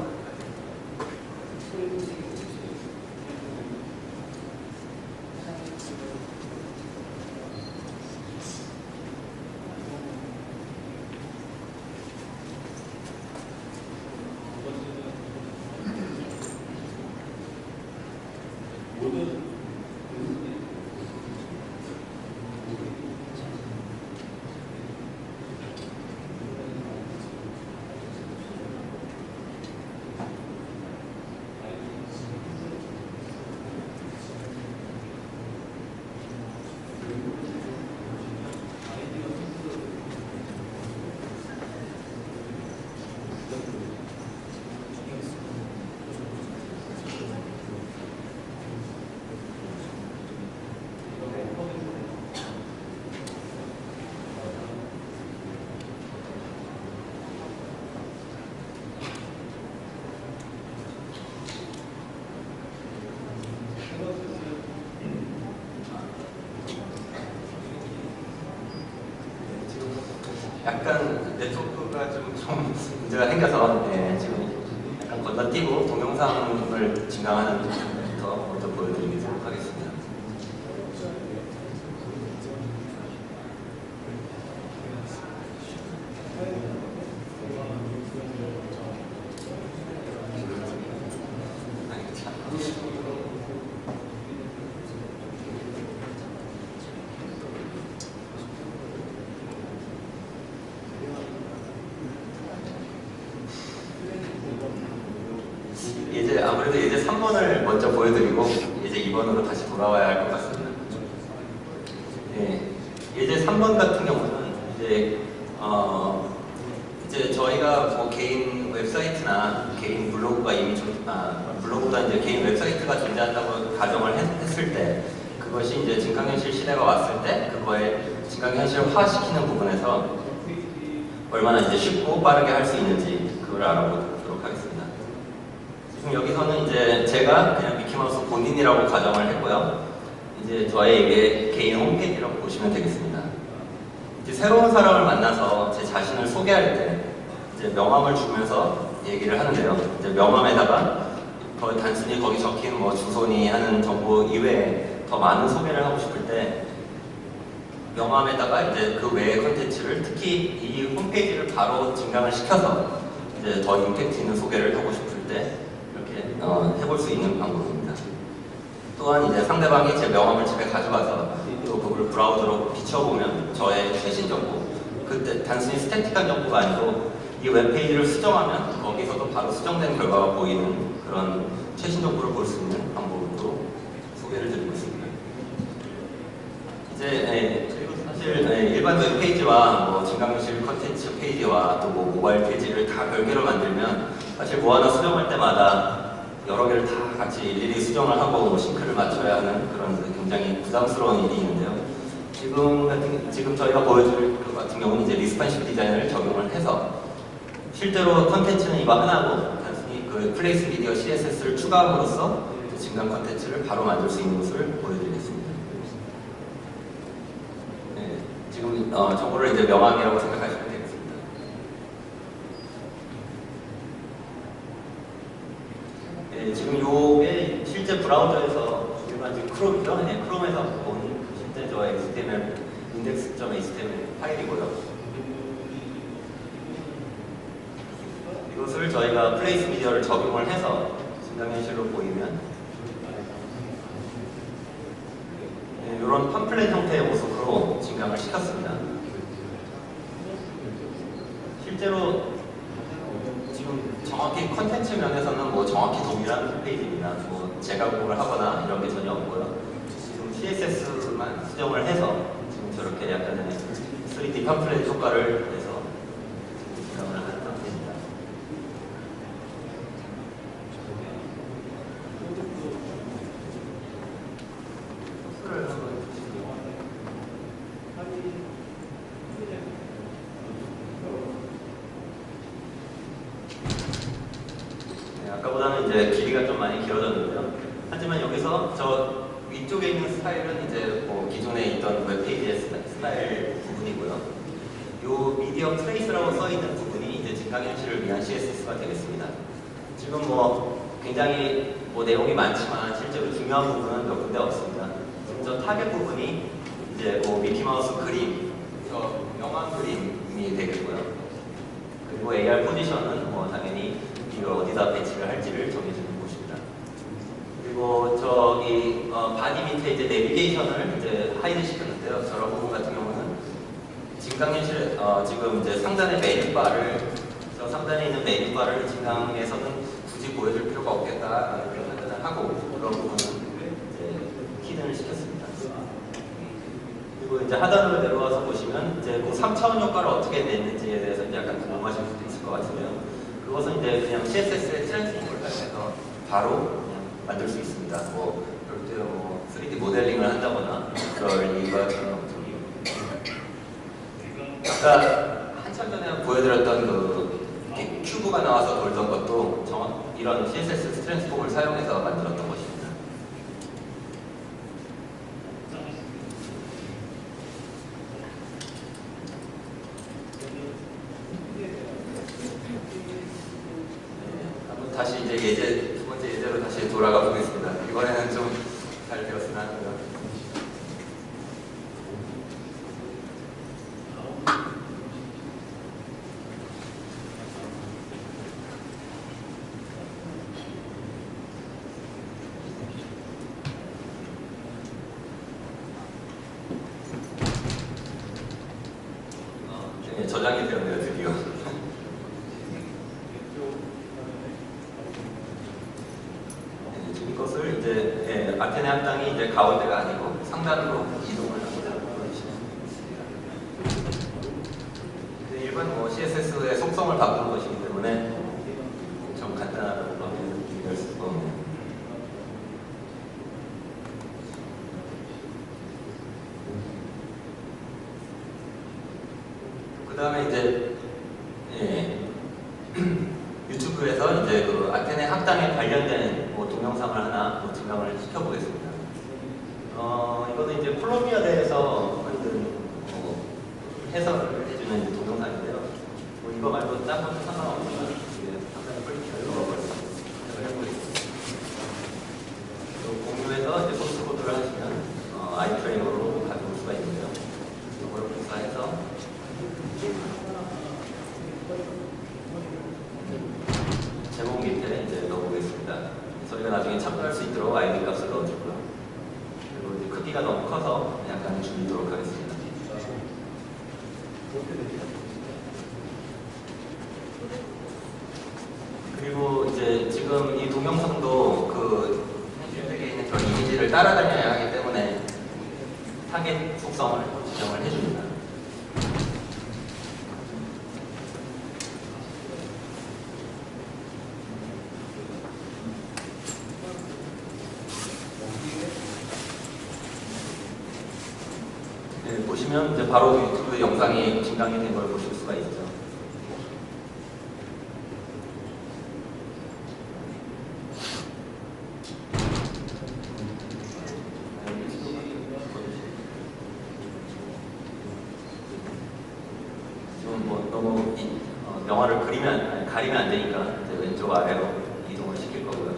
Speaker 1: 약간 네트워크가 좀 문제가 생겨서 지금 약간 건너뛰고 동영상을 증강하는 부터 먼저 보여드리도록 하겠습니다. 아무래도 예제 3번을 먼저 보여드리고 예제 2번으로 다시 돌아와야 할 것 같습니다. 예제 3번 같은 경우는 이제 저희가 뭐 개인 웹사이트나 개인 블로그가 이미 블로그보다 이제 개인 웹사이트가 존재한다고 가정을 했을 때 그것이 이제 증강현실 시대가 왔을 때 그거에 증강현실화 시키는 부분에서 얼마나 이제 쉽고 빠르게 할 수 있는지 그걸 알아보도록 하겠습니다. 지금 여기서는 이제 제가 그냥 미키마우스 본인이라고 가정을 했고요. 이제 저의 이게 개인 홈페이지라고 보시면 되겠습니다. 이제 새로운 사람을 만나서 제 자신을 소개할 때 이제 명함을 주면서 얘기를 하는데요. 이제 명함에다가 단순히 거기 적힌 뭐 주소니 하는 정보 이외에 더 많은 소개를 하고 싶을 때 명함에다가 이제 그 외의 컨텐츠를 특히 이 홈페이지를 바로 증강을 시켜서 이제 더 임팩트 있는 소개를 하고 싶을 때 이렇게 해볼 수 있는 방법입니다. 또한 이제 상대방이 제 명함을 집에 가져가서 또 그걸 브라우저로 비춰보면 저의 최신 정보, 그때 단순히 스태틱한 정보가 아니고 이 웹페이지를 수정하면 거기서도 바로 수정된 결과가 보이는 그런 최신 정보를 볼 수 있는 방법으로 소개를 드리고 있습니다. 이제 그리고 사실 일반 웹페이지와 뭐 증강현실 컨텐츠 페이지와 또 뭐 모바일 페이지를 다 별개로 만들면 사실 뭐 하나 수정할 때마다 여러 개를 다 같이 일일이 수정을 하고 뭐 싱크를 맞춰야 하는 그런 굉장히 부담스러운 일이 있는데요. 지금 저희가 보여줄 것 같은 경우는 이제 리스폰시브 디자인을 적용을 해서 실제로 컨텐츠는 이거 하나고 단순히 그 플레이스 미디어 CSS를 추가함으로써 증강 컨텐츠를 바로 만들 수 있는 것을 보여드리겠습니다. 네, 지금 정보를 이제 명함이라고 생각하시면 되겠습니다. 네, 지금 요게 실제 브라우저에서 일반 지금 크롬이죠? 네, 크롬에서 본 실제 저 HTML index.html 파일이고요. 이것을 저희가 플레이스 미디어를 적용을 해서 증강현실로 보이면 이런 팜플렛 형태의 모습으로 증강을 시켰습니다. 실제로 지금 정확히 컨텐츠 면에서는 뭐 정확히 동일한 페이지입니다. 뭐 재가공을 하거나 이런 게 전혀 없고요. 지금 CSS만 수정을 해서 지금 저렇게 약간의 3D 팜플렛 효과를 내서 증강을 하는 상태입니다. 아까보다는 이제 길이가 좀 많이 길어졌는데요. 하지만 여기서 저 위쪽에 있는 스타일은 이제 뭐 기존에 있던 웹페이지의 스타일 부분이고요. 요 미디어 트레이스라고 써 있는 부분이 이제 증강현실을 위한 CSS가 되겠습니다. 지금 뭐 굉장히 뭐 내용이 많지만 실제로 중요한 부분은 몇 군데 없습니다. 지금 저 타겟 부분이 이제 뭐 미키마우스 그림, 저 명함 그림이 되겠고요. 그리고 AR 포지션은 뭐 당연히 이걸 어디다 배치를 할지를 정해주는 곳입니다. 그리고 저기 바디 밑에 이제 내비게이션을 이제 하이드 시켰는데요. 저런 부분 같은 경우는 증강현실 지금 이제 상단의 메뉴바를 저 상단에 있는 메뉴바를 증강에서는 굳이 보여줄 필요가 없겠다라는 그런 판단을 하고 그런 부분은 이제 히든을 시켰습니다. 그리고 이제 하단으로 내려와서 보시면 이제 그 3차원 효과를 어떻게 냈는지에 대해서 이제 약간 궁금하실 수도 있을 것 같은데요. 그것은 이제 그냥 CSS의 트랜스폼을 사용해서 바로 그냥 만들 수 있습니다. 뭐 별도로 뭐 3D 모델링을 한다거나 그럴 이유가 전혀 없죠. 아까 한참 전에 보여드렸던 그 이렇게 큐브가 나와서 돌던 것도 이런 CSS 트랜스폼을 사용해서 만들었던 것입니다. 다시 이제 두 번째 예제로 다시 돌아가 보겠습니다. 이번에는 좀 잘 되었으면 하고요. 네, 저장이 되었네요, 드디어. 이것을 이제 아테네 합당이 이제 가운데가 아니고 상단으로 이동을 합니다. 일반 뭐 CSS의 속성을 바꾸는 것이기 때문에 좀 간단하다고 하면 이해할 수가 없네요. 그 다음에 이제 유튜브에서 이제 그 아테네 학당에 관련된 뭐 동영상을 하나 증강을 시켜보겠습니다. 이거는 이제 콜롬비아대에서 만든 해설을 해주는 이제 동영상인데요. 이거 말고 딴 것도 상관없지만 상당히 퀄리티가 해석을 해보겠습니다. 공유해서 이제 소스 코드를 하시면 아이프레임으로 가져올 수가 있는데요. 이걸 복사해서 제목 밑에 이제 넣어보겠습니다. 저희가 나중에 참고할 수 있도록 아이디 값을 넣어주고요. 그리고 이제 크기가 너무 커서 약간 줄이도록 하겠습니다. 그리고 이제 지금 이 동영상도 그 현실세계에 있는 그런 이미지를 따라다녀야 하기 때문에 타겟 속성을 지정을 해줍니다. 네, 보시면 이제 바로 유튜브 영상이 증강이 된 걸 보실 수가 있죠. 지금 뭐 너무 영화를 가리면 안 되니까 이제 왼쪽 아래로 이동을 시킬 거고요.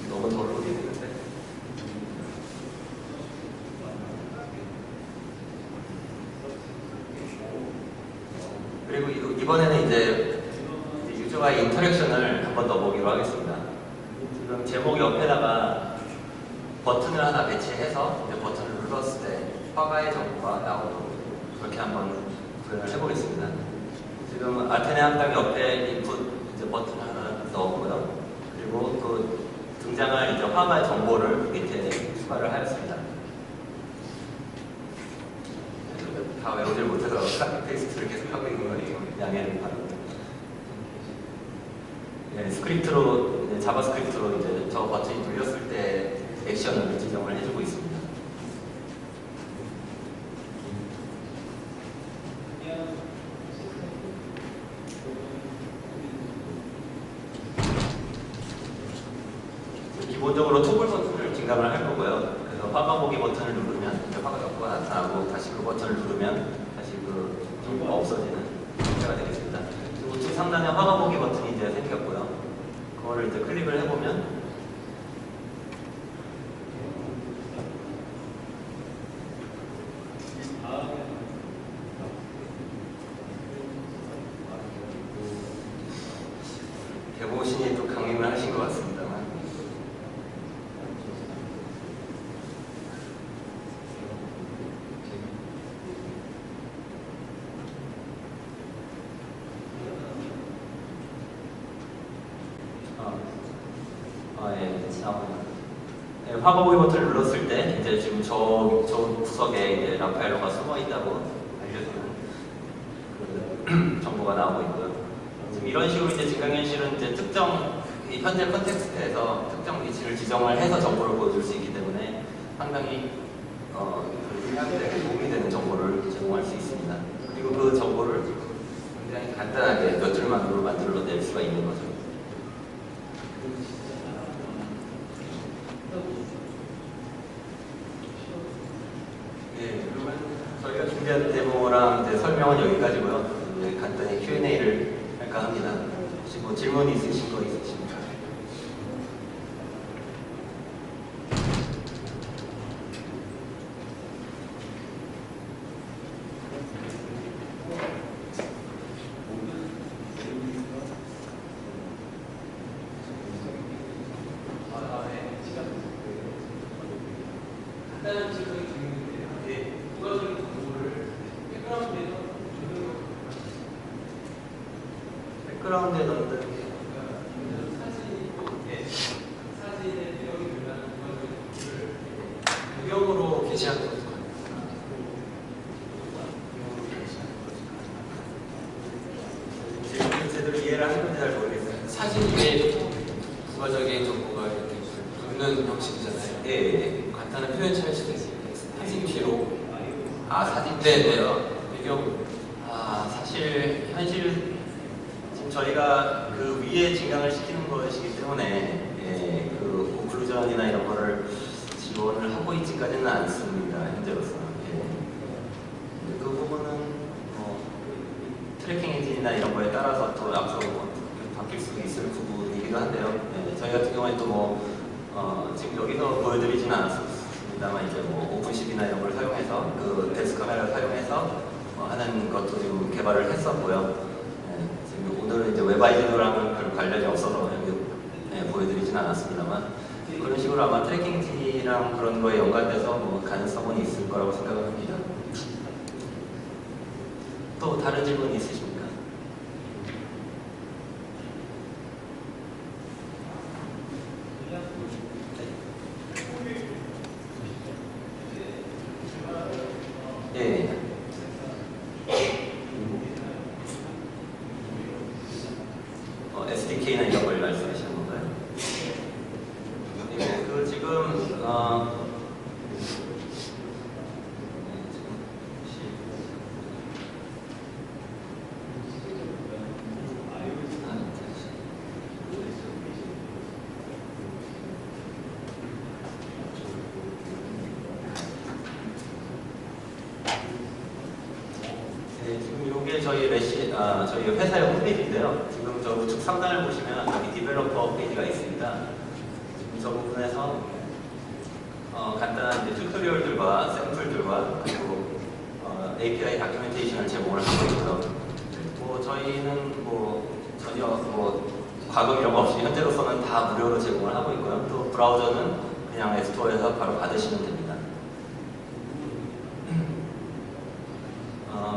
Speaker 1: 너무 덜 오겠는데. 그리고 이번에는 이제 유저와의 인터랙션을 한번 넣어보기로 하겠습니다. 지금 제목 옆에다가 버튼을 하나 배치해서 이제 버튼을 눌렀을 때 화가의 정보가 나오도록 그렇게 한번 구현을 해보겠습니다. 지금 아테네 학당 옆에 인풋 이제 버튼을 하나 넣었고요. 그리고 그 등장할 이제 화가의 정보를 밑에 추가를 하였습니다. 다 외우질 못해서 카피 페이스트를 계속 하고 있는 거니 양해를 바랍니다. 네, 스크립트로 자바스크립트로 이제 저 버튼이 눌렸을 때 액션을 지정을 해주고 있습니다. 기본적으로 토글 버튼을 증강을 할 거고요. 그래서 화가 보기 버튼을 누르면 이제 화가 정보가 나타나고 다시 그 버튼을 누르면 다시 그 정보가 없어지는 형태가 되겠습니다. 우측 상단에 화가 보기 버튼이 이제 생겼고요. 그거를 이제 클릭을 해보면 대보신이 또 강림을 하신 것 같습니다만. 예, 화가 보기 버튼을 눌렀을 때 이제 지금 저 구석에 이제 라파엘로가 숨어 있다고 알려주는 그 정보가 나오고 있고요. 지금 이런 식으로 이제 증강현실은 이제 특정 현재 컨텍스트에서 특정 위치를 지정을 해서 정보를 보여줄 수 있기 때문에 상당히 사람들에게 도움이 되는 정보를 제공할 수 있습니다. 그리고 그 정보를 굉장히 간단하게 몇 줄만으로 만들어낼 수가 있는 거죠. 네, 그러면 저희가 준비한 데모랑 이제 설명은 여기까지고요. 이제 간단히 Q&A를 할까 합니다. 혹시 뭐 질문 있으신 거 있으십니까? 간단한 질문이 드리는데 부가적인 정보를 백그라운드에 넣는다는 게 사진의 내용이 들어가는 부가적인 정보를 배경으로 게시하는 것도
Speaker 2: 사진 위에 부가적인 정보가 이렇게 붙는 형식이잖아요.
Speaker 1: 예.
Speaker 2: 간단한 표현 차일 수도 있어요. 사진 뒤로.
Speaker 1: 사진
Speaker 2: 네네. 배경.
Speaker 1: 사실 현실 지금 저희가 그 위에 진강을 시키는 것이기 때문에 그 오클루전이나 이런 거를 지원을 하고 있지까지는 않습니다. 현재로서. 그 부분은 트래킹 엔진이나 이런 거에 따라서 또 앞으로 바뀔 수 있을 부분이기도 한데요. 저희 같은 경우에 또 지금 여기서 보여드리지는 않았습니다만 이제 오픈CV나 이런 걸 사용해서 그 덱스 카메라를 사용해서 하는 것도 지금 개발을 했었고요. 지금 오늘은 이제 웹아이디어랑은 별 관련이 없어서 여기 보여드리지는 않았습니다만 그런 식으로 아마 트래킹 엔진이랑 그런 거에 연관돼서 가능성은 있을 거라고 생각을 합니다. 또 다른 질문 있으십니까? 네. SDK나 이런 걸 말씀하시는 건가요? 네, 그 지금 지금 이게 저희 회사의 홈페이지인데요. 지금 저 우측 상단을 보시면 여기 디벨로퍼 페이지가 있습니다. 지금 저 부분에서 간단한 튜토리얼들과 샘플들과 그리고 API 다큐멘테이션을 제공을 하고 있고요. 저희는 전혀 과금 이런 거 없이 현재로서는 다 무료로 제공을 하고 있고요. 또 브라우저는 그냥 앱스토어에서 바로 받으시면 됩니다.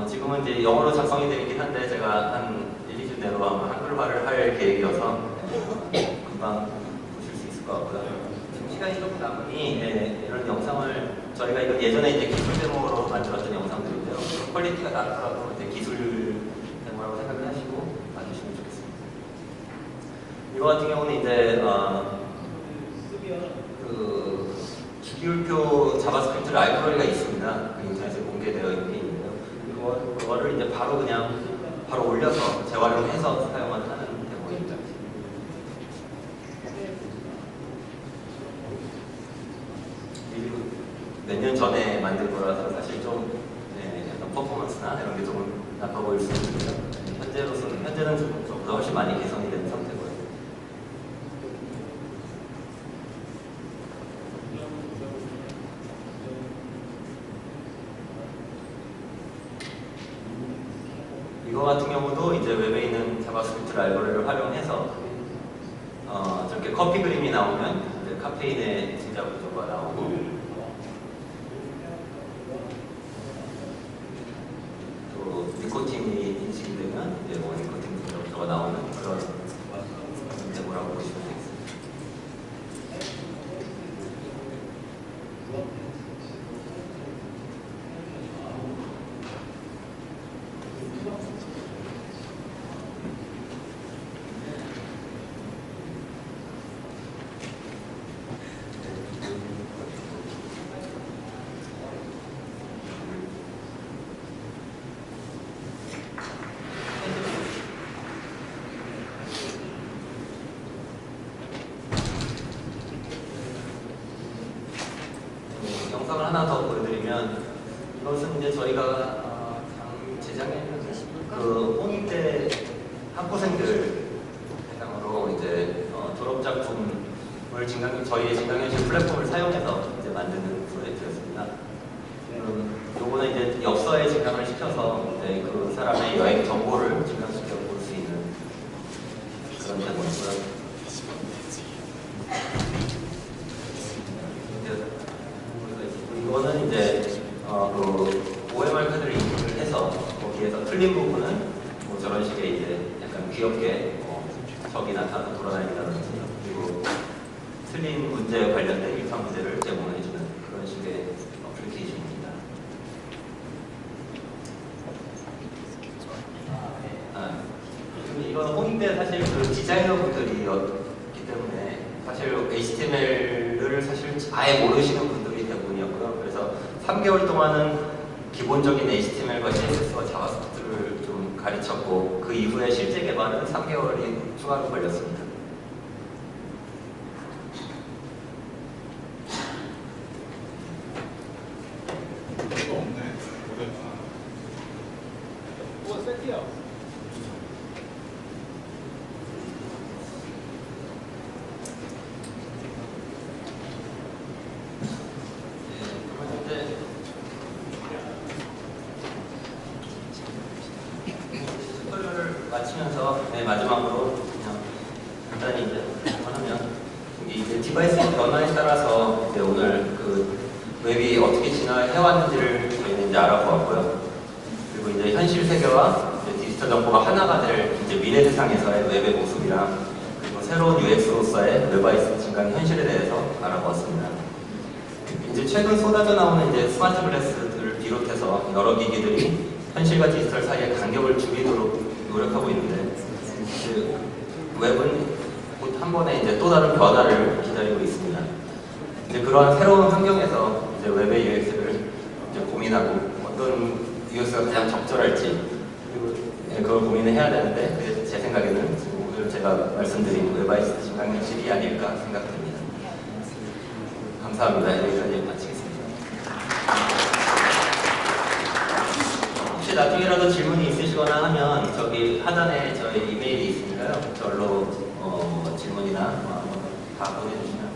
Speaker 1: 지금은 이제 영어로 작성이 되어 있긴 한데 제가 한 1, 2주 내로 아마 한글화를 할 계획이어서 금방 보실 수 있을 것 같고요. 지금 시간이 조금 남으니 이런 영상을 저희가 이거 예전에 이제 기술 데모로 만들었던 영상들인데요. 퀄리티가 낮더라도 이제 기술 데모라고 생각을 하시고 봐주시면 좋겠습니다. 이거 같은 경우는 이제 그 주기율표 자바스크립트 라이브러리가 있습니다. 그 인터넷에 공개되어 있는 게 있는데요. 그거를 이제 바로 올려서 재활용해서 사용하는 데모입니다. 몇 년 전에 만든 거라서 사실 좀 약간 퍼포먼스나 이런 게 조금 나빠 보일 수 있는데요. 현재는 좀 더 훨씬 많이 개선이 된 상태고요. 이거 같은 경우도 이제 웹에 있는 자바스크립트 라이브러리를 활용해서 저렇게 커피 그림이 나오면 이제 카페인의 진짜 구조가 나오고 또 니코틴이 인식이 되면 이제 니코틴 구조가 나오는 그런 데모라고 보시면 되겠습니다. 영상을 하나 더 보여드리면 이것은 이제 저희가 재작년에 그 홍익대 학부생들 대상으로 이제 졸업 작품을 저희의 진강현실 플랫폼을 사용해서 이제 만드는 프로젝트였습니다. 요거는 이제 엽서에 진강을 시켜서 이제 그 사람의 여행 정보를 진강시켜 볼 수 있는 그런 데모이고요. 이거는 이제 그 OMR 카드를 인식을 해서 거기에서 틀린 부분은 저런 식의 이제 약간 귀엽게 적이 나타나서 돌아다닌다든지 그리고 틀린 문제에 관련된 유사 문제를 제공해주는 그런 식의 어플리케이션입니다. 이거는 홍익대 사실 그 디자이너분들이었기 때문에 사실 HTML을 사실 아예 모르시는 분들이 대부분이었고요. 그래서 3개월 동안은 기본적인 HTML과 CSS와 자바스크립트를 좀 가르쳤고 그 이후에 실제 개발은 3개월이 추가로 걸렸습니다.
Speaker 3: 이거 없네. 뭐가 세트야?
Speaker 1: 현재 튜토리얼을 마치면서 마지막으로 그냥 간단히 이제 하면 이제 디바이스의 변화에 따라서 이제 오늘 그 웹이 어떻게 진화해왔는지를 저희는 이제 알아보았고요. 그리고 이제 현실 세계와 이제 디지털 정보가 하나가 될 이제 미래 세상에서의 웹의 모습이랑 그리고 새로운 UX로서의 웹아이스 증강 현실에 대해서 알아보았습니다. 이제 최근 쏟아져 나오는 이제 스마트 글래스들을 비롯해서 여러 기기들이 현실과 디지털 사이에 간격을 줄이도록 노력하고 있는데 그 웹은 곧 한 번에 이제 또 다른 변화를 기다리고 있습니다. 이제 그러한 새로운 환경에서 이제 웹의 UX를 이제 고민하고 어떤 UX가 가장 적절할지 그리고 그걸 고민을 해야 되는데 그게 제 생각에는 지금 오늘 제가 말씀드린 웹아이스 증강 현실이 아닐까 생각됩니다. 감사합니다. 여기까지 마치겠습니다. 혹시 나중에라도 질문이 있으시거나 하면 저기 하단에 저희 이메일이 있으니까요. 절로 질문이나 다 보내주시면